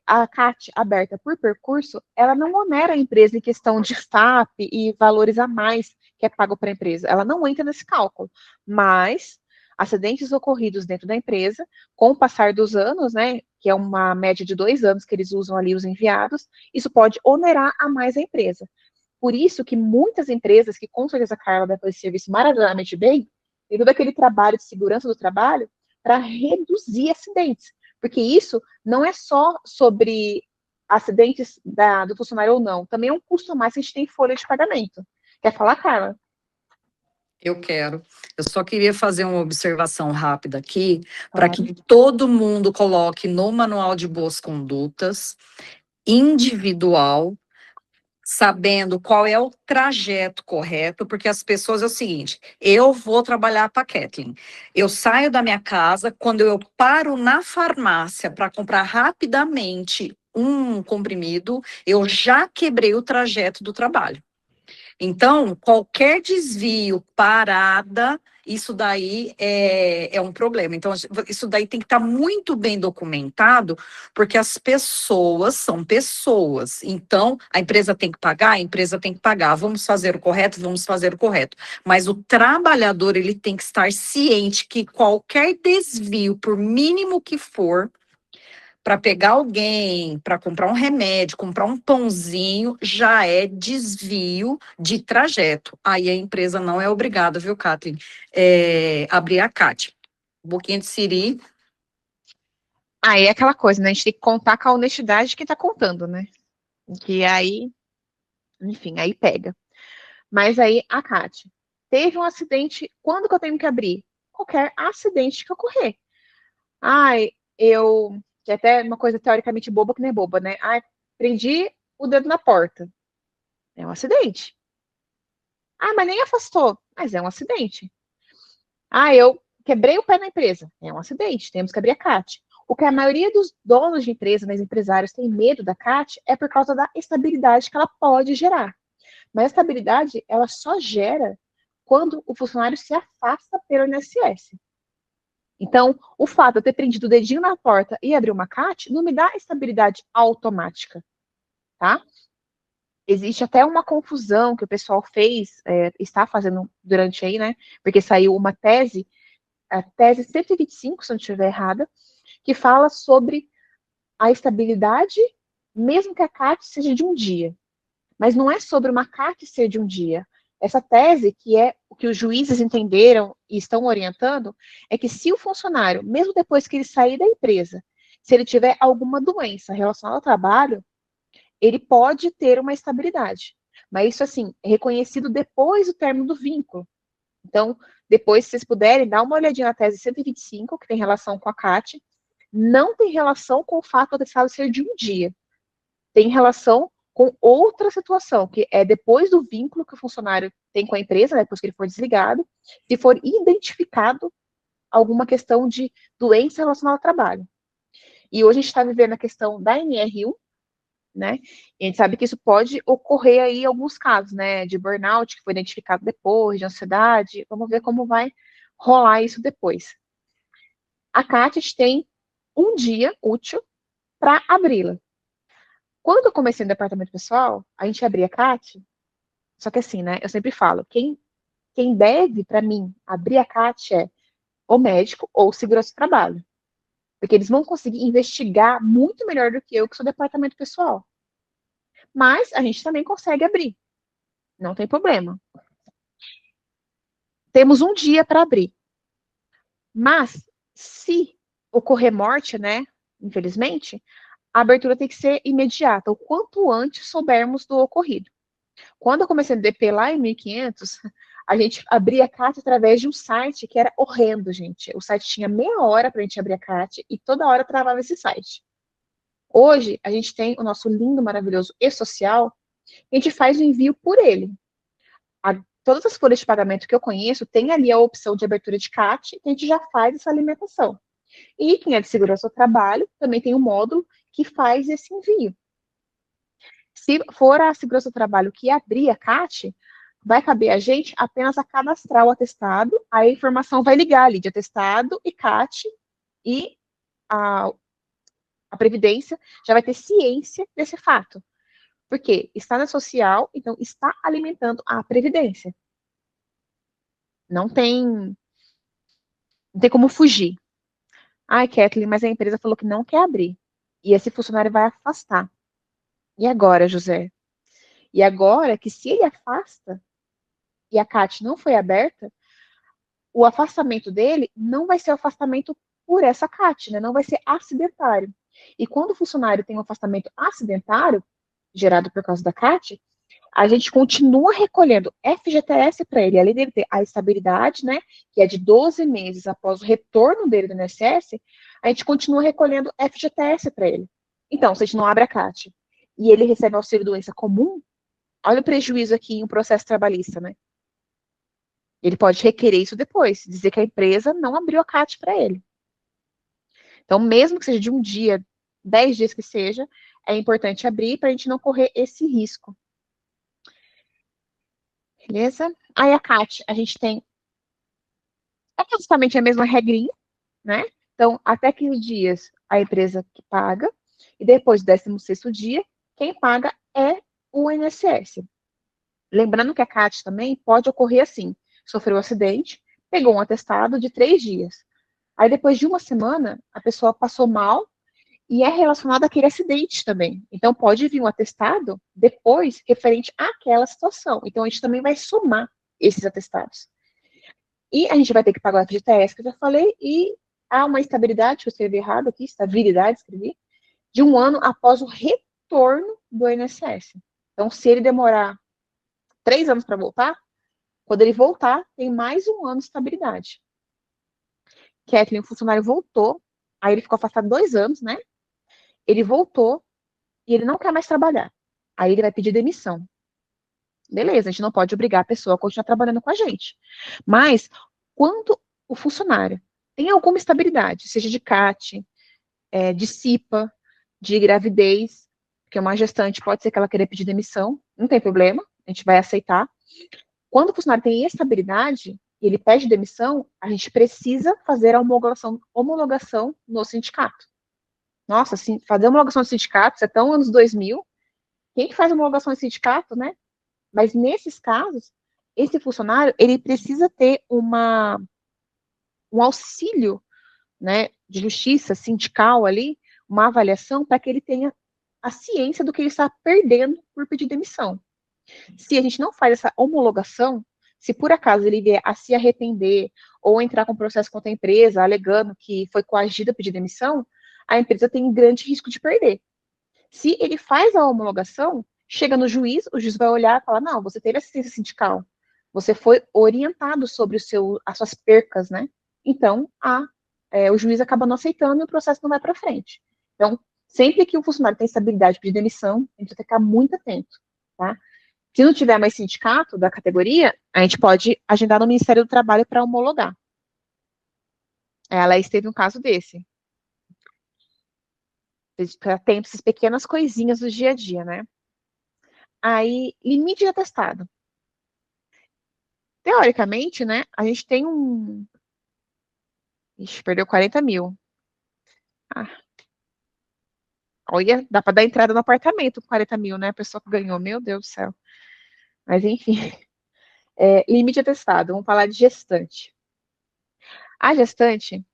a CAT aberta por percurso, ela não onera a empresa em questão de FAP e valores a mais que é pago para a empresa. Ela não entra nesse cálculo. Mas acidentes ocorridos dentro da empresa, com o passar dos anos, né, que é uma média de 2 anos que eles usam ali os enviados, isso pode onerar a mais a empresa. Por isso que muitas empresas, que com certeza a Carla vai fazer esse serviço maravilhosamente bem, tem todo aquele trabalho de segurança do trabalho para reduzir acidentes. Porque isso não é só sobre acidentes do funcionário ou não, também é um custo a mais que a gente tem em folha de pagamento. Quer falar, Carla? Eu quero. Eu só queria fazer uma observação rápida aqui, para que todo mundo coloque no manual de boas condutas, individual, sabendo qual é o trajeto correto, porque as pessoas é o seguinte, eu vou trabalhar para a Kathleen, eu saio da minha casa, quando eu paro na farmácia para comprar rapidamente um comprimido, eu já quebrei o trajeto do trabalho. Então, qualquer desvio, parada, isso daí é um problema. Então, isso daí tem que estar muito bem documentado, porque as pessoas são pessoas. Então, a empresa tem que pagar, a empresa tem que pagar. Vamos fazer o correto, vamos fazer o correto. Mas o trabalhador, ele tem que estar ciente que qualquer desvio, por mínimo que for, para pegar alguém, para comprar um remédio, comprar um pãozinho, já é desvio de trajeto. Aí a empresa não é obrigada, viu, Kathleen, abrir a CAT. Boquinha de siri. Aí é aquela coisa, né? A gente tem que contar com a honestidade de quem tá contando, né? Que aí, enfim, aí pega. Mas aí, a Kátia, teve um acidente, quando que eu tenho que abrir? Qualquer acidente que ocorrer. Ai, que é até uma coisa teoricamente boba que não é boba, né? Ai, prendi o dedo na porta. É um acidente. Ah, mas nem afastou. Mas é um acidente. Ah, eu quebrei o pé na empresa. É um acidente. Temos que abrir a CAT. O que a maioria dos donos de empresa, né, empresários, tem medo da CAT é por causa da estabilidade que ela pode gerar. Mas a estabilidade, ela só gera quando o funcionário se afasta pelo INSS. Então, o fato de eu ter prendido o dedinho na porta e abrir uma CAT não me dá estabilidade automática, tá? Existe até uma confusão que o pessoal fez, está fazendo durante aí, né? Porque saiu uma tese, a tese 125, se eu não estiver errada, que fala sobre a estabilidade, mesmo que a CAT seja de um dia. Mas não é sobre uma CAT ser de um dia. Essa tese, que é o que os juízes entenderam e estão orientando, é que se o funcionário, mesmo depois que ele sair da empresa, se ele tiver alguma doença relacionada ao trabalho, ele pode ter uma estabilidade. Mas isso, assim, é reconhecido depois do término do vínculo. Então, depois, se vocês puderem, dar uma olhadinha na tese 125, que tem relação com a CAT, não tem relação com o fato do atestado ser de um dia. Tem relação com outra situação, que é depois do vínculo que o funcionário tem com a empresa, né, depois que ele for desligado, se for identificado alguma questão de doença relacionada ao trabalho. E hoje a gente está vivendo a questão da NR1, né? E a gente sabe que isso pode ocorrer aí em alguns casos, né? De burnout, que foi identificado depois, de ansiedade. Vamos ver como vai rolar isso depois. A CAT tem um dia útil para abri-la. Quando eu comecei no departamento pessoal, a gente abria a CAT, só que assim, né? Eu sempre falo, quem deve, para mim, abrir a CAT é o médico ou o segurança do trabalho. Porque eles vão conseguir investigar muito melhor do que eu, que sou departamento pessoal. Mas a gente também consegue abrir. Não tem problema. Temos um dia para abrir. Mas, se ocorrer morte, né? Infelizmente, a abertura tem que ser imediata, o quanto antes soubermos do ocorrido. Quando eu comecei no DP lá em 1500, a gente abria a CAT através de um site que era horrendo, gente. O site tinha meia hora para a gente abrir a CAT e toda hora travava esse site. Hoje, a gente tem o nosso lindo, maravilhoso e-social, e a gente faz o envio por ele. Todas as folhas de pagamento que eu conheço tem ali a opção de abertura de CAT, e a gente já faz essa alimentação. E quem é de segurança do trabalho, também tem um módulo que faz esse envio. Se for a segurança do trabalho que abrir a CAT, vai caber a gente apenas a cadastrar o atestado, a informação vai ligar ali de atestado e CAT, e a Previdência já vai ter ciência desse fato. Porque está na social, então está alimentando a Previdência. Não tem como fugir. Ai, Kathleen, mas a empresa falou que não quer abrir. E esse funcionário vai afastar. E agora, José? E agora que se ele afasta e a CAT não foi aberta, o afastamento dele não vai ser afastamento por essa CAT, né? Não vai ser acidentário. E quando o funcionário tem um afastamento acidentário, gerado por causa da CAT, a gente continua recolhendo FGTS para ele, além dele ter a estabilidade, né, que é de 12 meses após o retorno dele do INSS, a gente continua recolhendo FGTS para ele. Então, se a gente não abre a CAT e ele recebe auxílio doença comum, olha o prejuízo aqui em um processo trabalhista, né? Ele pode requerer isso depois, dizer que a empresa não abriu a CAT para ele. Então, mesmo que seja de um dia, 10 dias que seja, é importante abrir para a gente não correr esse risco. Beleza? Aí a CAT, a gente tem basicamente a mesma regrinha, né? Então, até 15 dias a empresa que paga, e depois do 16º dia, quem paga é o INSS. Lembrando que a CAT também pode ocorrer assim, sofreu um acidente, pegou um atestado de 3 dias. Aí depois de uma semana, a pessoa passou mal e é relacionado àquele acidente também. Então pode vir um atestado depois referente àquela situação. Então a gente também vai somar esses atestados. E a gente vai ter que pagar o FGTS, que eu já falei, e há uma estabilidade, que eu escrevi errado aqui, estabilidade, escrevi, de 1 ano após o retorno do INSS. Então, se ele demorar 3 anos para voltar, quando ele voltar, tem mais 1 ano de estabilidade. Kathleen, o funcionário voltou, aí ele ficou afastado 2 anos, né? Ele voltou e ele não quer mais trabalhar. Aí ele vai pedir demissão. Beleza, a gente não pode obrigar a pessoa a continuar trabalhando com a gente. Mas, quando o funcionário tem alguma estabilidade, seja de CAT, de CIPA, de gravidez, porque uma gestante pode ser que ela queira pedir demissão, não tem problema, a gente vai aceitar. Quando o funcionário tem estabilidade e ele pede demissão, a gente precisa fazer a homologação no sindicato. Nossa, assim, fazer homologação no sindicato, isso é tão anos 2000. Quem que faz homologação no sindicato, né? Mas nesses casos, esse funcionário, ele precisa ter um auxílio, né, de justiça sindical ali, uma avaliação para que ele tenha a ciência do que ele está perdendo por pedir demissão. Se a gente não faz essa homologação, se por acaso ele vier a se arrepender ou entrar com processo contra a empresa, alegando que foi coagido a pedir demissão, a empresa tem grande risco de perder. Se ele faz a homologação, chega no juiz, o juiz vai olhar e falar, não, você teve assistência sindical, você foi orientado sobre as suas percas, né? Então, o juiz acaba não aceitando e o processo não vai para frente. Então, sempre que o funcionário tem estabilidade de demissão, a gente tem que ficar muito atento, tá? Se não tiver mais sindicato da categoria, a gente pode agendar no Ministério do Trabalho para homologar. A Laís teve um caso desse. Tem essas pequenas coisinhas do dia a dia, né? Aí, limite de atestado. Teoricamente, né, a gente tem um... Ixi, perdeu 40 mil. Ah. Olha, dá para dar entrada no apartamento com 40 mil, né? A pessoa que ganhou, meu Deus do céu. Mas, enfim. Limite de atestado, vamos falar de gestante. A gestante,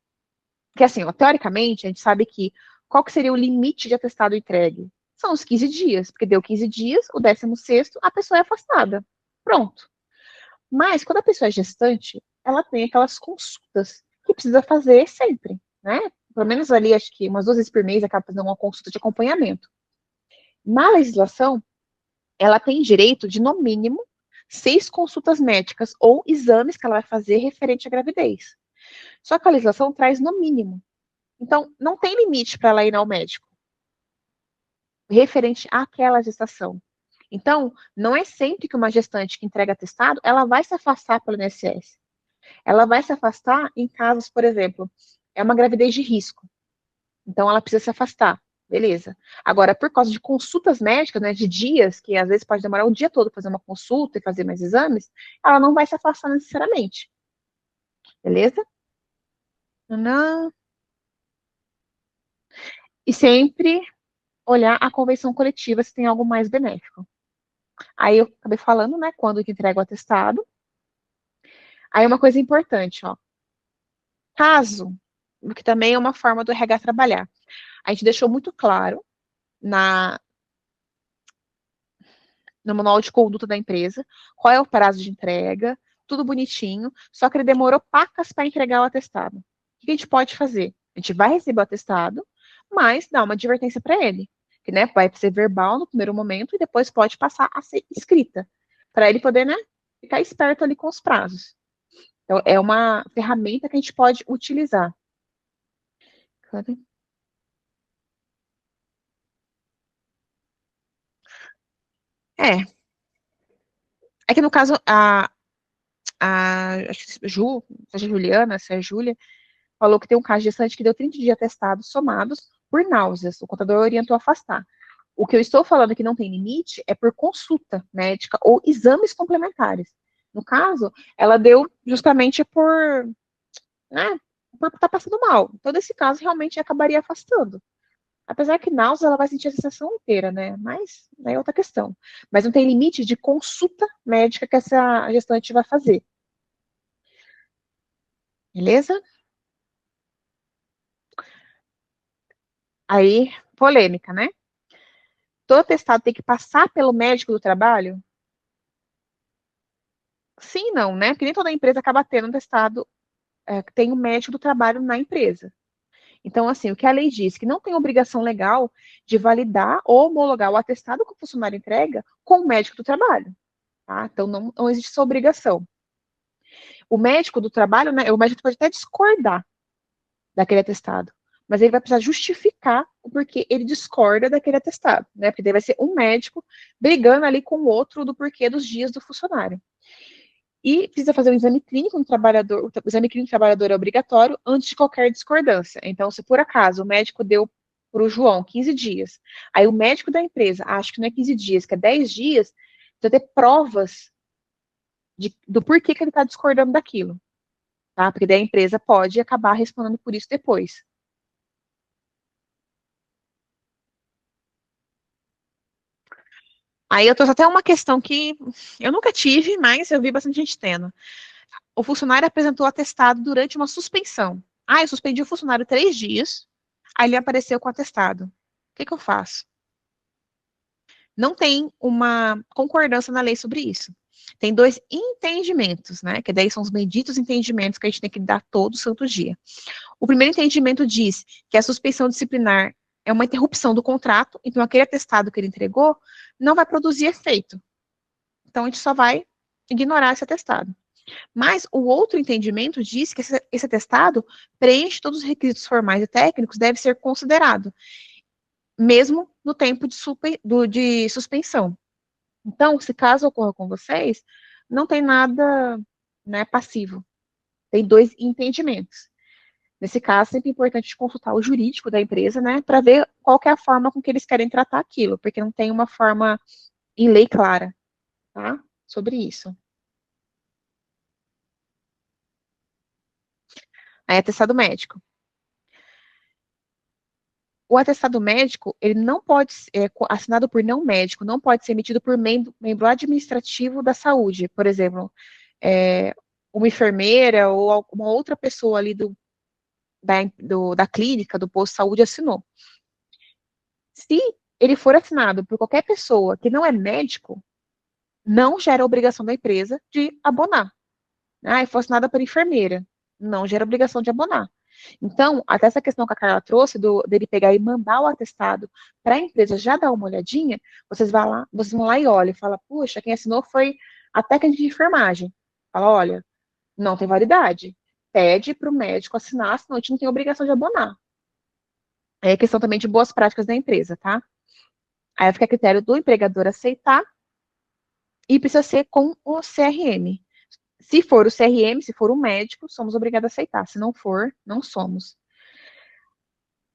que assim, ó, teoricamente, a gente sabe que qual que seria o limite de atestado entregue? São os 15 dias, porque deu 15 dias, o 16º, a pessoa é afastada. Pronto. Mas, quando a pessoa é gestante, ela tem aquelas consultas que precisa fazer sempre, né? Pelo menos ali, acho que umas 2 vezes por mês, acaba fazendo uma consulta de acompanhamento. Na legislação, ela tem direito de, no mínimo, 6 consultas médicas ou exames que ela vai fazer referente à gravidez. Só que a legislação traz no mínimo. Então, não tem limite para ela ir ao médico referente àquela gestação. Então, não é sempre que uma gestante que entrega atestado, ela vai se afastar pelo INSS. Ela vai se afastar em casos, por exemplo, é uma gravidez de risco. Então, ela precisa se afastar. Beleza. Agora, por causa de consultas médicas, né, de dias, que às vezes pode demorar o dia todo para fazer uma consulta e fazer mais exames, ela não vai se afastar necessariamente. Beleza? Não. E sempre olhar a convenção coletiva se tem algo mais benéfico. Aí eu acabei falando, né, quando que entrega o atestado. Aí uma coisa importante, ó. Caso, que também é uma forma do RH trabalhar. A gente deixou muito claro no manual de conduta da empresa qual é o prazo de entrega, tudo bonitinho, só que ele demorou pacas para entregar o atestado. O que a gente pode fazer? A gente vai receber o atestado, mas dá uma advertência para ele, que, né, vai ser verbal no primeiro momento e depois pode passar a ser escrita, para ele poder, né, ficar esperto ali com os prazos. Então, é uma ferramenta que a gente pode utilizar. Cadê? É que no caso, acho que seja Juliana, se é Júlia, falou que tem um caso de gestante que deu 30 dias atestados somados por náuseas. O contador orientou a afastar. O que eu estou falando que não tem limite é por consulta médica ou exames complementares. No caso, ela deu justamente por, né, por estar passando mal. Então, nesse caso, realmente acabaria afastando. Apesar que náusea, ela vai sentir a sensação inteira, né? Mas é outra questão. Mas não tem limite de consulta médica que essa gestante vai fazer. Beleza? Aí, polêmica, né? Todo atestado tem que passar pelo médico do trabalho? Sim, não, né? Porque nem toda empresa acaba tendo um atestado, que tem um médico do trabalho na empresa. Então, assim, o que a lei diz, que não tem obrigação legal de validar ou homologar o atestado que o funcionário entrega com o médico do trabalho, tá? Então, não existe essa obrigação. O médico do trabalho, né, o médico pode até discordar daquele atestado, mas ele vai precisar justificar o porquê ele discorda daquele atestado, né? Porque daí vai ser um médico brigando ali com o outro do porquê dos dias do funcionário. E precisa fazer um exame clínico no trabalhador, o exame clínico do trabalhador é obrigatório antes de qualquer discordância. Então, se por acaso o médico deu para o João 15 dias, aí o médico da empresa acha que não é 15 dias, que é 10 dias, precisa ter provas do porquê que ele está discordando daquilo, tá? Porque daí a empresa pode acabar respondendo por isso depois. Aí eu trouxe até uma questão que eu nunca tive, mas eu vi bastante gente tendo. O funcionário apresentou atestado durante uma suspensão. Ah, eu suspendi o funcionário 3 dias, aí ele apareceu com atestado. O que eu faço? Não tem uma concordância na lei sobre isso. Tem 2 entendimentos, né? Que daí são os benditos entendimentos que a gente tem que dar todo santo dia. O primeiro entendimento diz que a suspensão disciplinar é uma interrupção do contrato, então aquele atestado que ele entregou não vai produzir efeito. Então a gente só vai ignorar esse atestado. Mas o outro entendimento diz que esse atestado preenche todos os requisitos formais e técnicos, deve ser considerado, mesmo no tempo de suspensão. Então, se caso ocorra com vocês, não tem nada, né, passivo. Tem 2 entendimentos. Nesse caso, sempre é importante consultar o jurídico da empresa, né, para ver qual que é a forma com que eles querem tratar aquilo, porque não tem uma forma em lei clara, tá, sobre isso. Aí, atestado médico. O atestado médico, ele não pode ser assinado por não médico, não pode ser emitido por membro administrativo da saúde, por exemplo, uma enfermeira ou alguma outra pessoa ali da clínica, do posto de saúde assinou. Se ele for assinado por qualquer pessoa que não é médico, não gera obrigação da empresa de abonar. Ah, foi assinada por enfermeira, não gera obrigação de abonar. Então, até essa questão que a Carla trouxe, dele pegar e mandar o atestado para a empresa já dar uma olhadinha, vocês vão lá e olham, e fala, puxa, quem assinou foi a técnica de enfermagem. Fala, olha, não tem validade. Pede para o médico assinar, senão a gente não tem obrigação de abonar. É questão também de boas práticas da empresa, tá? Aí fica a critério do empregador aceitar e precisa ser com o CRM. Se for o CRM, se for o médico, somos obrigados a aceitar. Se não for, não somos.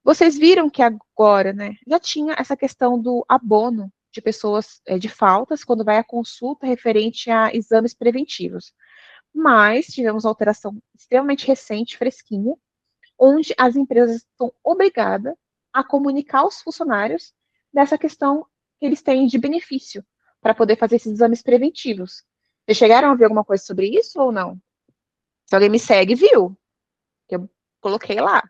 Vocês viram que agora, né, já tinha essa questão do abono de pessoas, de faltas, quando vai à consulta referente a exames preventivos. Mas tivemos uma alteração extremamente recente, fresquinha, onde as empresas estão obrigadas a comunicar aos funcionários dessa questão que eles têm de benefício para poder fazer esses exames preventivos. Vocês chegaram a ver alguma coisa sobre isso ou não? Se alguém me segue, viu? Eu coloquei lá.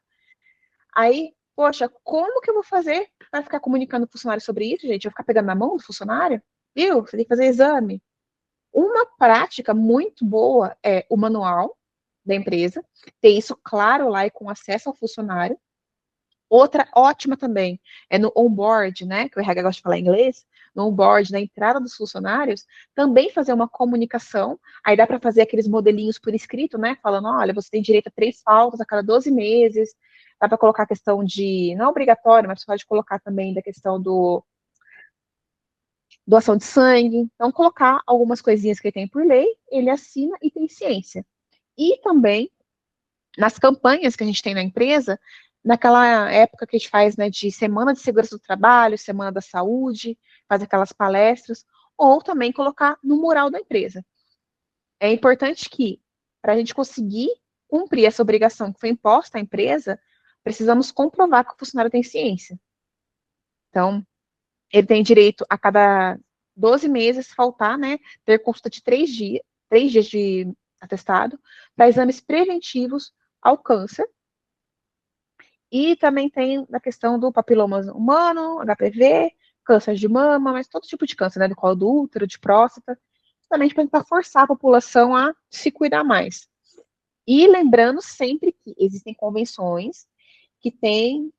Aí, poxa, como que eu vou fazer para ficar comunicando o funcionário sobre isso, gente? Eu vou ficar pegando na mão do funcionário? Viu? Você tem que fazer exame. Uma prática muito boa é o manual da empresa, ter isso claro lá e com acesso ao funcionário. Outra ótima também é no onboard, né? Que o RH gosta de falar em inglês, no onboard, na entrada dos funcionários, também fazer uma comunicação. Aí dá para fazer aqueles modelinhos por escrito, né? Falando, olha, você tem direito a 3 faltas a cada 12 meses. Dá para colocar a questão de, não obrigatório, mas você pode colocar também da questão do doação de sangue. Então, colocar algumas coisinhas que ele tem por lei, ele assina e tem ciência. E também, nas campanhas que a gente tem na empresa, naquela época que a gente faz, né, de semana de segurança do trabalho, semana da saúde, faz aquelas palestras, ou também colocar no mural da empresa. É importante que, para a gente conseguir cumprir essa obrigação que foi imposta à empresa, precisamos comprovar que o funcionário tem ciência. Então, ele tem direito a cada 12 meses faltar, né, ter consulta de 3 dias de atestado, para exames preventivos ao câncer. E também tem a questão do papiloma humano, HPV, câncer de mama, mas todo tipo de câncer, né, do colo do útero, de próstata, justamente para tentar forçar a população a se cuidar mais. E lembrando sempre que existem convenções que têm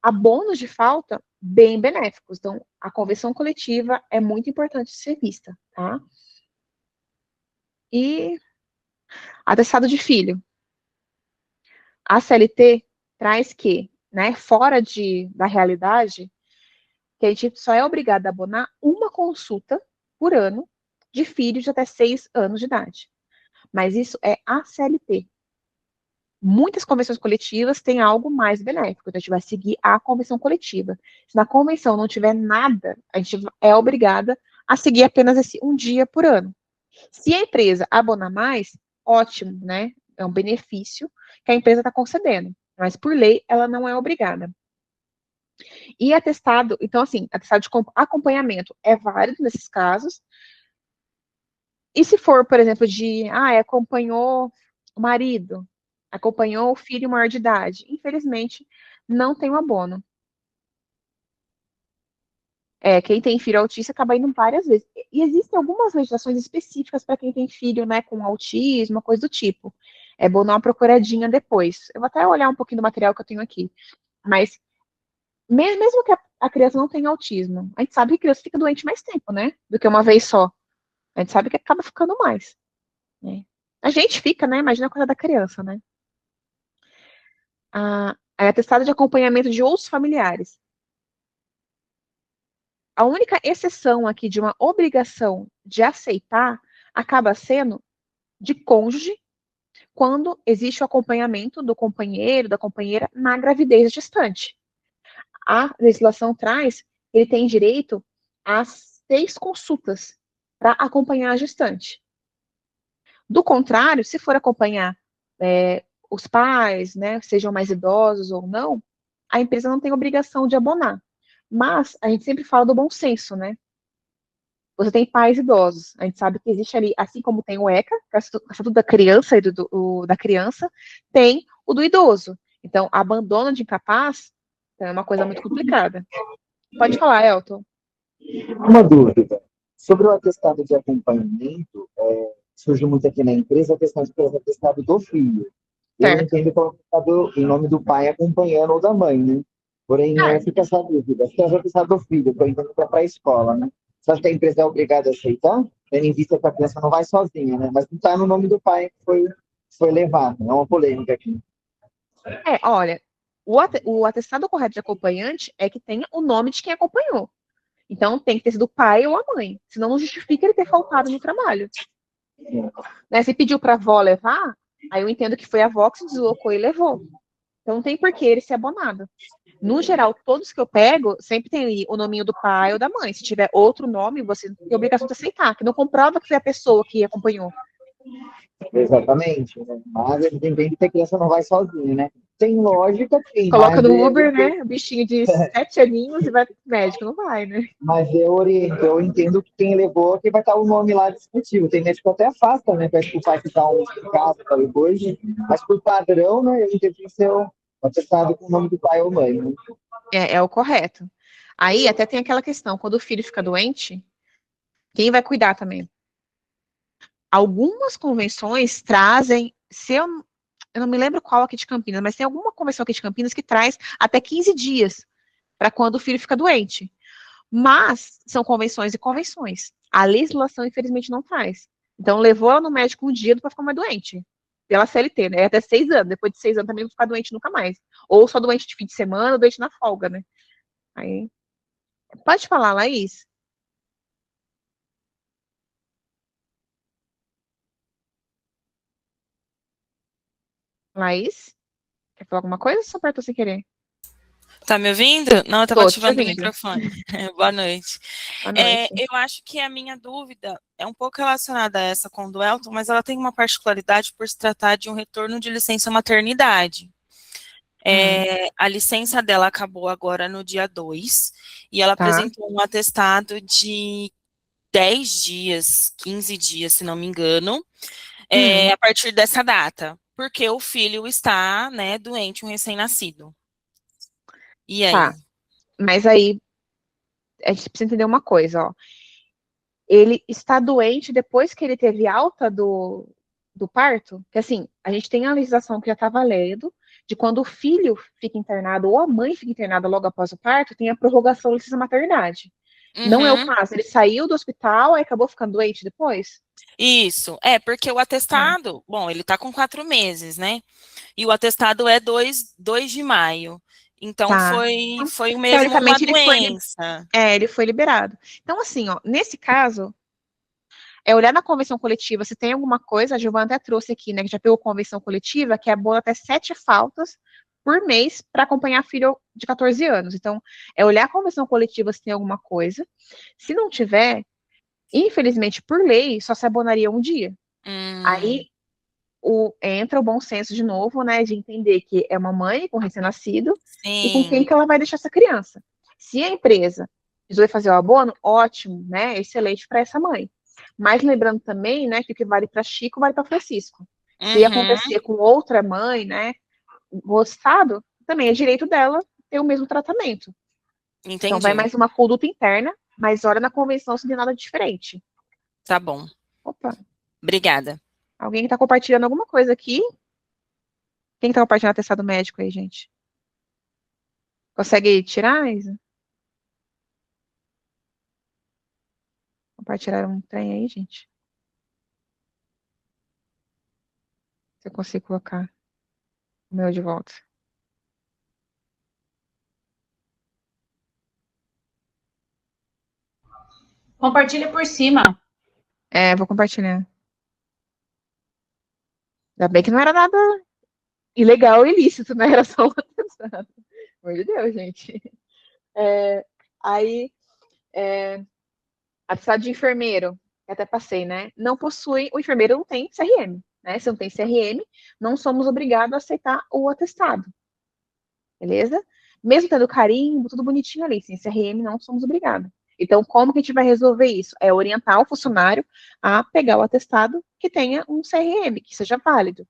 abonos de falta bem benéficos. Então, a convenção coletiva é muito importante de ser vista, tá? E atestado de filho. A CLT traz que, né, fora da realidade, que a gente só é obrigado a abonar uma consulta por ano de filhos de até 6 anos de idade. Mas isso é a CLT. Muitas convenções coletivas têm algo mais benéfico, então a gente vai seguir a convenção coletiva. Se na convenção não tiver nada, a gente é obrigada a seguir apenas esse um dia por ano. Se a empresa abonar mais, ótimo, né? É um benefício que a empresa está concedendo, mas por lei ela não é obrigada. E atestado, então assim, atestado de acompanhamento é válido nesses casos. E se for, por exemplo, acompanhou o marido, acompanhou o filho maior de idade, infelizmente não tem um abono. Quem tem filho autista acaba indo várias vezes. E existem algumas legislações específicas para quem tem filho, né, com autismo, coisa do tipo. É bom dar uma procuradinha depois. Eu vou até olhar um pouquinho do material que eu tenho aqui. Mas, mesmo que a criança não tenha autismo, a gente sabe que a criança fica doente mais tempo, né, do que uma vez só. A gente sabe que acaba ficando mais, né? A gente fica, né, imagina a coisa da criança, né? É atestado de acompanhamento de outros familiares. A única exceção aqui de uma obrigação de aceitar acaba sendo de cônjuge, quando existe o acompanhamento do companheiro, da companheira, na gravidez gestante. A legislação traz que ele tem direito a 6 consultas para acompanhar a gestante. Do contrário, se for acompanhar os pais, né, sejam mais idosos ou não, a empresa não tem obrigação de abonar. Mas a gente sempre fala do bom senso, né? Você tem pais idosos. A gente sabe que existe ali, assim como tem o ECA, que é o Estatuto da Criança e da criança, tem o do idoso. Então, abandono de incapaz é uma coisa muito complicada. Pode falar, Elton. Uma dúvida. Sobre o atestado de acompanhamento, surgiu muito aqui na empresa a questão de ter o atestado do filho. Eu Certo. entendo que é o atestado em nome do pai acompanhando ou da mãe, né? Porém, fica essa dúvida. Se é o atestado do filho, que eu entendo que é para a escola, né? Você acha que a empresa é obrigada a aceitar? Tendo em vista que a criança não vai sozinha, né? Mas não está no nome do pai que foi levado. É uma polêmica aqui. Olha, o atestado correto de acompanhante é que tenha o nome de quem acompanhou. Então, tem que ter sido o pai ou a mãe. Senão, não justifica ele ter faltado no trabalho. Né? Se pediu para a avó levar, aí eu entendo que foi a avó que se deslocou e levou. Então, não tem por que ele ser abonado. No geral, todos que eu pego, sempre tem ali o nominho do pai ou da mãe. Se tiver outro nome, você tem obrigação de aceitar, que não comprova que foi a pessoa que acompanhou. Exatamente, né? Mas a gente entende que a criança não vai sozinha, né? Tem lógica, sim, Coloca no Uber, né? O bichinho de 7 aninhos e vai pro médico. Não vai, né? mas eu oriento, eu entendo que quem levou que vai estar o nome lá discutível. Tem médico que até afasta, né? Pede pro pai ficar um em casa, tal coisa. Mas por padrão, né? Eu entendo que ser o atestado com o nome do pai ou mãe, né? É o correto. Aí até tem aquela questão, quando o filho fica doente, quem vai cuidar também? Algumas convenções trazem, eu não me lembro qual aqui de Campinas, mas tem alguma convenção aqui de Campinas que traz até 15 dias para quando o filho fica doente. Mas são convenções e convenções. A legislação, infelizmente, não traz. Então, levou ela no médico um dia para ficar mais doente. Pela CLT, né? Até 6 anos. Depois de 6 anos também não ficar doente nunca mais. Ou só doente de fim de semana, ou doente na folga, né? Aí, pode falar, Laís? Laís? falar alguma coisa ou só apertou sem querer? Tá me ouvindo? Não, eu estava Tô te ativando o ouvindo. microfone. Boa noite. Boa noite. Eu acho que a minha dúvida é um pouco relacionada a essa com do Elton, mas ela tem uma particularidade por se tratar de um retorno de licença maternidade. A licença dela acabou agora no dia 2, e ela Tá. apresentou um atestado de 10 dias, 15 dias, se não me engano, a partir dessa data, porque o filho está, né, doente, um recém-nascido. E aí? Tá. Mas aí, a gente precisa entender uma coisa, ó. Ele está doente depois que ele teve alta do parto? Que assim, a gente tem a legislação que já está valendo, de quando o filho fica internado ou a mãe fica internada logo após o parto, tem a prorrogação da licença maternidade. Não é o caso, ele saiu do hospital e acabou ficando doente depois? Isso, porque o atestado, bom, ele tá com 4 meses, né? E o atestado é 2 de maio. Então, Tá. foi mesmo uma Teoricamente, doença. ele foi liberado. Então, assim, ó, nesse caso, é olhar na convenção coletiva se tem alguma coisa, a Giovana até trouxe aqui, né, que já pegou convenção coletiva, que é boa até 7 faltas por mês para acompanhar filho de 14 anos. Então, é olhar a convenção coletiva se tem alguma coisa. Se não tiver, infelizmente, por lei, só se abonaria um dia. Aí entra o bom senso de novo, né, de entender que é uma mãe com recém-nascido e com quem que ela vai deixar essa criança. Se a empresa resolver fazer o abono, ótimo, né, excelente para essa mãe. Mas lembrando também, né, que o que vale para Chico vale para Francisco. Se acontecer com outra mãe, né, o Estado, também é direito dela ter o mesmo tratamento. Entendi. Então vai mais uma conduta interna, mas olha na convenção se tem nada diferente. Tá bom. Opa. Obrigada. Alguém está compartilhando alguma coisa aqui? Quem está compartilhando atestado médico aí, gente? Consegue tirar, Isa? Compartilhar um trem aí, gente? Se eu consigo colocar o meu de volta. Compartilha por cima. Vou compartilhar. Ainda bem que não era nada ilegal ou ilícito, né? Era só um atestado. Pelo amor de Deus, gente. Aí, atestado de enfermeiro, que até passei, né? Não possui, o enfermeiro não tem CRM, né? Se não tem CRM, não somos obrigados a aceitar o atestado. Beleza? Mesmo tendo carimbo, tudo bonitinho ali, sem CRM, não somos obrigados. Então, como que a gente vai resolver isso? É orientar o funcionário a pegar o atestado que tenha um CRM, que seja válido.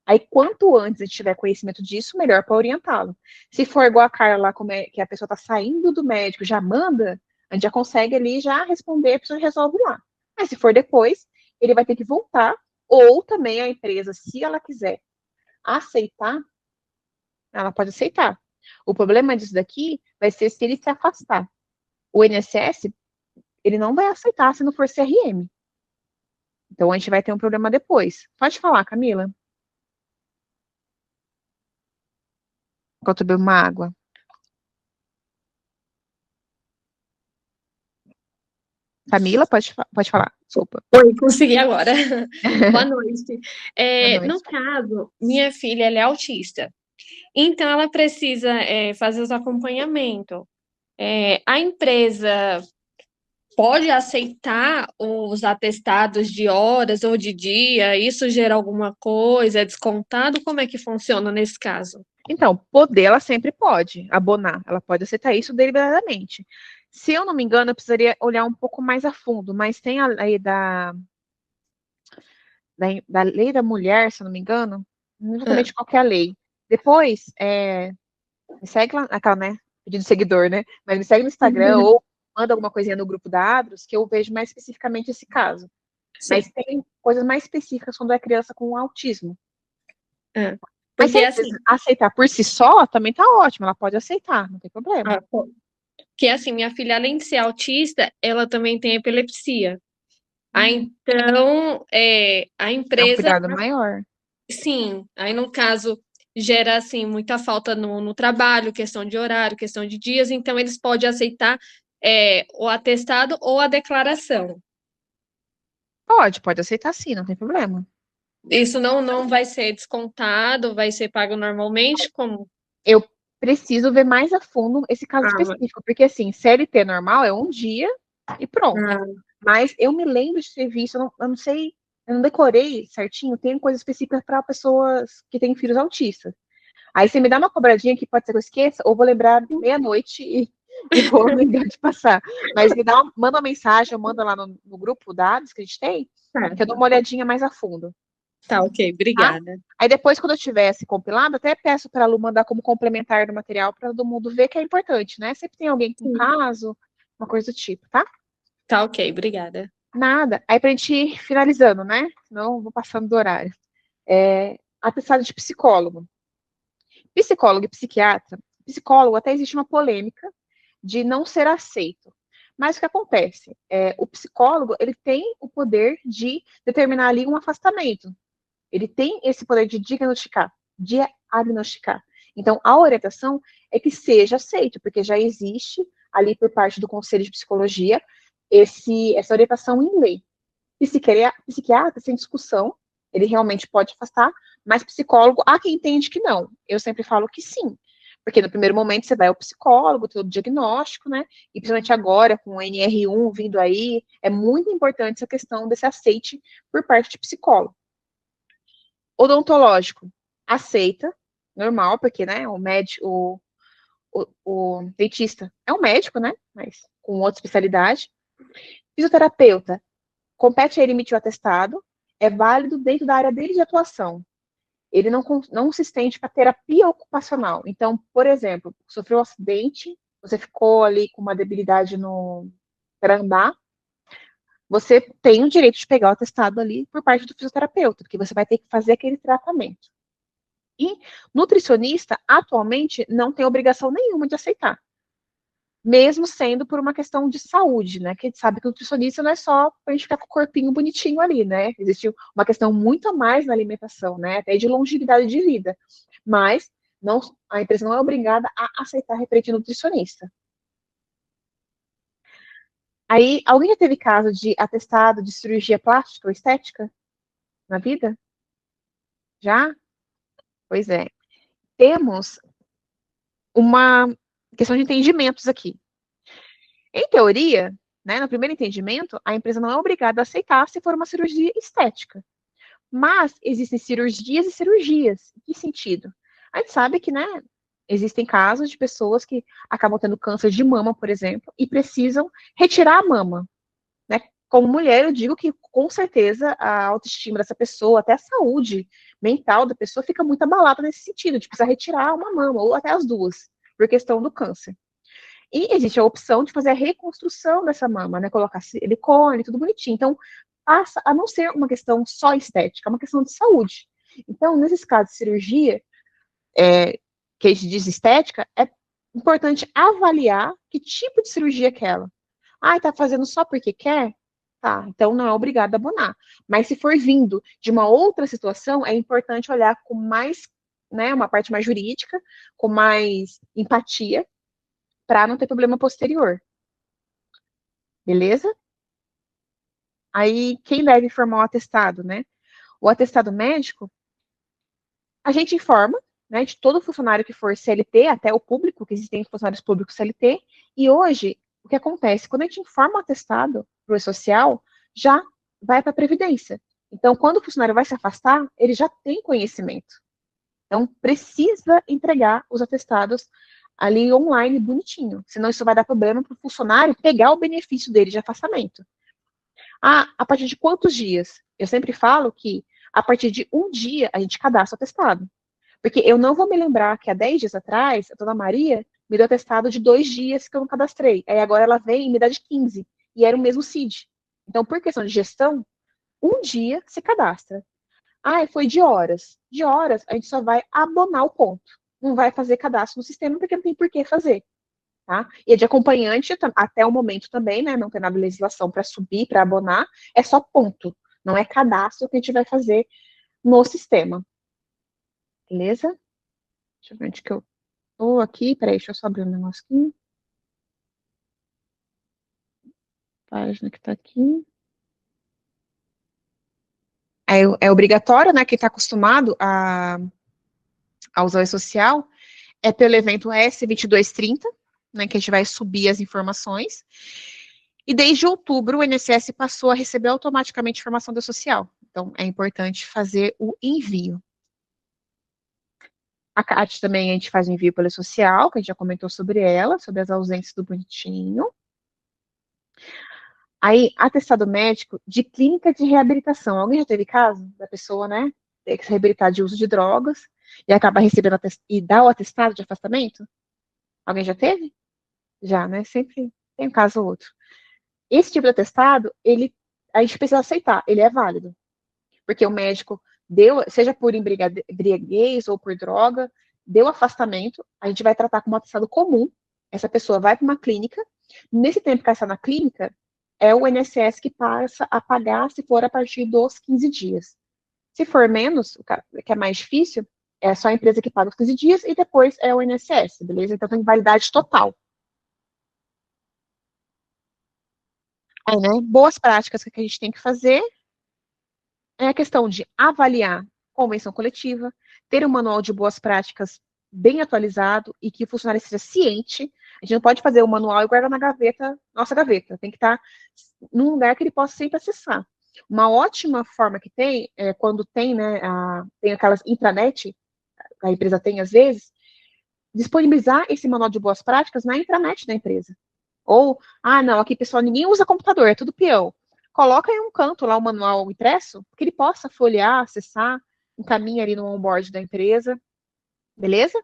Aí, quanto antes a gente tiver conhecimento disso, melhor para orientá-lo. Se for igual a Carla lá, que a pessoa está saindo do médico, já manda, a gente já consegue ali já responder, a pessoa resolve lá. Mas se for depois, ele vai ter que voltar, ou também a empresa, se ela quiser aceitar, ela pode aceitar. O problema disso daqui vai ser se ele se afastar. O INSS, ele não vai aceitar se não for CRM. Então, a gente vai ter um problema depois. Pode falar, Camila. Enquanto eu bebo uma água. Camila, pode falar. Desculpa. Oi, consegui agora. Boa noite. Boa noite. No caso, minha filha, ela é autista. Então, ela precisa fazer os acompanhamentos. A empresa pode aceitar os atestados de horas ou de dia? Isso gera alguma coisa? É descontado? Como é que funciona nesse caso? Então, poder, ela sempre pode abonar. Ela pode aceitar isso deliberadamente. Se eu não me engano, eu precisaria olhar um pouco mais a fundo, mas tem a lei da lei da mulher, se eu não me engano, não exatamente qual que é a lei. Depois, me segue lá, aquela, né, pedindo seguidor, né, mas me segue no Instagram ou manda alguma coisinha no grupo da Adros, que eu vejo mais especificamente esse caso. Sim. Mas tem coisas mais específicas quando é criança com autismo. Mas se assim, aceitar por si só, também tá ótimo, ela pode aceitar, não tem problema. Que assim, minha filha, além de ser autista, ela também tem epilepsia. Então, a empresa... É um cuidado maior. Sim, aí no caso, gera assim, muita falta no trabalho, questão de horário, questão de dias, então eles podem aceitar o atestado ou a declaração. Pode aceitar sim, não tem problema. Isso não vai ser descontado, vai ser pago normalmente? Como? Eu preciso ver mais a fundo esse caso Ah, específico, porque assim, CLT normal é um dia e pronto. ah, Mas eu me lembro de ter visto, eu não sei, eu não decorei certinho, tem coisa específica para pessoas que têm filhos autistas. Aí você me dá uma cobradinha que pode ser que eu esqueça, ou vou lembrar meia-noite e vou lembrar de passar. Mas manda uma mensagem, eu mando lá no grupo dados que a gente tem, que eu dou uma olhadinha mais a fundo. tá, ok, Tá? obrigada. Aí depois, quando eu tivesse compilado, até peço para a Lu mandar como complementar do material para todo mundo ver que é importante, né? Sempre tem alguém com Sim. caso, uma coisa do tipo, tá? Tá, ok, obrigada. Nada. Aí pra gente ir finalizando, né? Senão eu vou passando do horário. Atestado de psicólogo. Psicólogo e psiquiatra, psicólogo até existe uma polêmica de não ser aceito. Mas o que acontece? O psicólogo, ele tem o poder de determinar ali um afastamento. Ele tem esse poder de diagnosticar. Então, a orientação é que seja aceito, porque já existe ali por parte do Conselho de Psicologia essa orientação em lei. Psiquiatra, sem discussão, ele realmente pode afastar, mas psicólogo, há quem entende que não. Eu sempre falo que sim. Porque no primeiro momento você vai ao psicólogo, tem o diagnóstico, né? E principalmente agora, com o NR1 vindo aí, é muito importante essa questão desse aceite por parte de psicólogo. Odontológico, aceita, normal, porque, né, o médico, o dentista é um médico, né? Mas com outra especialidade. Fisioterapeuta, compete a ele emitir o atestado, é válido dentro da área dele de atuação. Ele não se estende para terapia ocupacional. Então, por exemplo, sofreu um acidente, você ficou ali com uma debilidade para andar, você tem o direito de pegar o atestado ali por parte do fisioterapeuta, porque você vai ter que fazer aquele tratamento. E nutricionista, atualmente, não tem obrigação nenhuma de aceitar, mesmo sendo por uma questão de saúde, né? Que a gente sabe que o nutricionista não é só para a gente ficar com o corpinho bonitinho ali, né? Existe uma questão muito a mais na alimentação, né? Até de longevidade de vida. Mas não, a empresa não é obrigada a aceitar referente nutricionista. Aí, alguém já teve caso de atestado de cirurgia plástica ou estética na vida? Já? Pois é. Temos uma questão de entendimentos aqui. Em teoria, né, no primeiro entendimento, a empresa não é obrigada a aceitar se for uma cirurgia estética. Mas existem cirurgias e cirurgias. Em que sentido? A gente sabe que, né, existem casos de pessoas que acabam tendo câncer de mama, por exemplo, e precisam retirar a mama. Né? Como mulher, eu digo que, com certeza, a autoestima dessa pessoa, até a saúde mental da pessoa, fica muito abalada nesse sentido, de precisar retirar uma mama, ou até as duas, por questão do câncer. E existe a opção de fazer a reconstrução dessa mama, né? Colocar silicone, tudo bonitinho. Então, passa a não ser uma questão só estética, é uma questão de saúde. Então, nesses casos de cirurgia, que a gente diz estética, é importante avaliar que tipo de cirurgia é aquela. Ah, tá fazendo só porque quer? Tá, então não é obrigado a abonar. Mas se for vindo de uma outra situação, é importante olhar com mais, né, uma parte mais jurídica, com mais empatia, para não ter problema posterior. Beleza? Aí, quem deve informar o atestado, né? O atestado médico, a gente informa, né, de todo funcionário que for CLT, até o público, que existem funcionários públicos CLT, e hoje, o que acontece? Quando a gente informa o atestado para o social, já vai para a Previdência. Então, quando o funcionário vai se afastar, ele já tem conhecimento. Então, precisa entregar os atestados ali online, bonitinho. Senão, isso vai dar problema para o funcionário pegar o benefício dele de afastamento. Ah, a partir de quantos dias? Eu sempre falo que a partir de um dia a gente cadastra o atestado. Porque eu não vou me lembrar que há 10 dias atrás, a dona Maria me deu atestado de 2 dias que eu não cadastrei. Aí agora ela vem e me dá de 15. E era o mesmo CID. Então, por questão de gestão, um dia se cadastra. Ah, foi de horas. De horas, a gente só vai abonar o ponto. Não vai fazer cadastro no sistema, porque não tem por que fazer. Tá? E de acompanhante, até o momento também, né? Não tem nada de legislação para subir, para abonar, é só ponto. Não é cadastro que a gente vai fazer no sistema. Beleza? Deixa eu ver onde que eu tô aqui. Peraí, deixa eu só abrir um negócio aqui. Página que tá aqui. É obrigatório, né? Quem está acostumado a usar o e-social, é pelo evento S2230, né, que a gente vai subir as informações. E desde outubro, o INSS passou a receber automaticamente informação do social. Então, é importante fazer o envio. A CAT também a gente faz o envio pelo social, que a gente já comentou sobre ela, sobre as ausências do bonitinho. Aí, atestado médico de clínica de reabilitação. Alguém já teve caso da pessoa, né, ter que se reabilitar de uso de drogas e acaba recebendo e dá o atestado de afastamento? Alguém já teve? Já, né? Sempre tem um caso ou outro. Esse tipo de atestado, a gente precisa aceitar, ele é válido. Porque o médico deu, seja por embriaguez ou por droga, deu afastamento, a gente vai tratar como um atestado comum. Essa pessoa vai para uma clínica. Nesse tempo que ela está na clínica, é o INSS que passa a pagar se for a partir dos 15 dias. Se for menos, que é mais difícil, é só a empresa que paga os 15 dias e depois é o INSS, beleza? Então tem validade total. Aí, né, boas práticas que a gente tem que fazer é a questão de avaliar convenção coletiva, ter um manual de boas práticas bem atualizado e que o funcionário seja ciente. A gente não pode fazer o manual e guardar na gaveta, nossa gaveta. Tem que estar num lugar que ele possa sempre acessar. Uma ótima forma que tem, é quando tem, né, tem aquelas intranet, a empresa tem às vezes, disponibilizar esse manual de boas práticas na intranet da empresa. Ou, não, aqui, pessoal, ninguém usa computador, é tudo peão. Coloca em um canto lá o manual impresso, que ele possa folhear, acessar, encaminha ali no onboard da empresa. Beleza?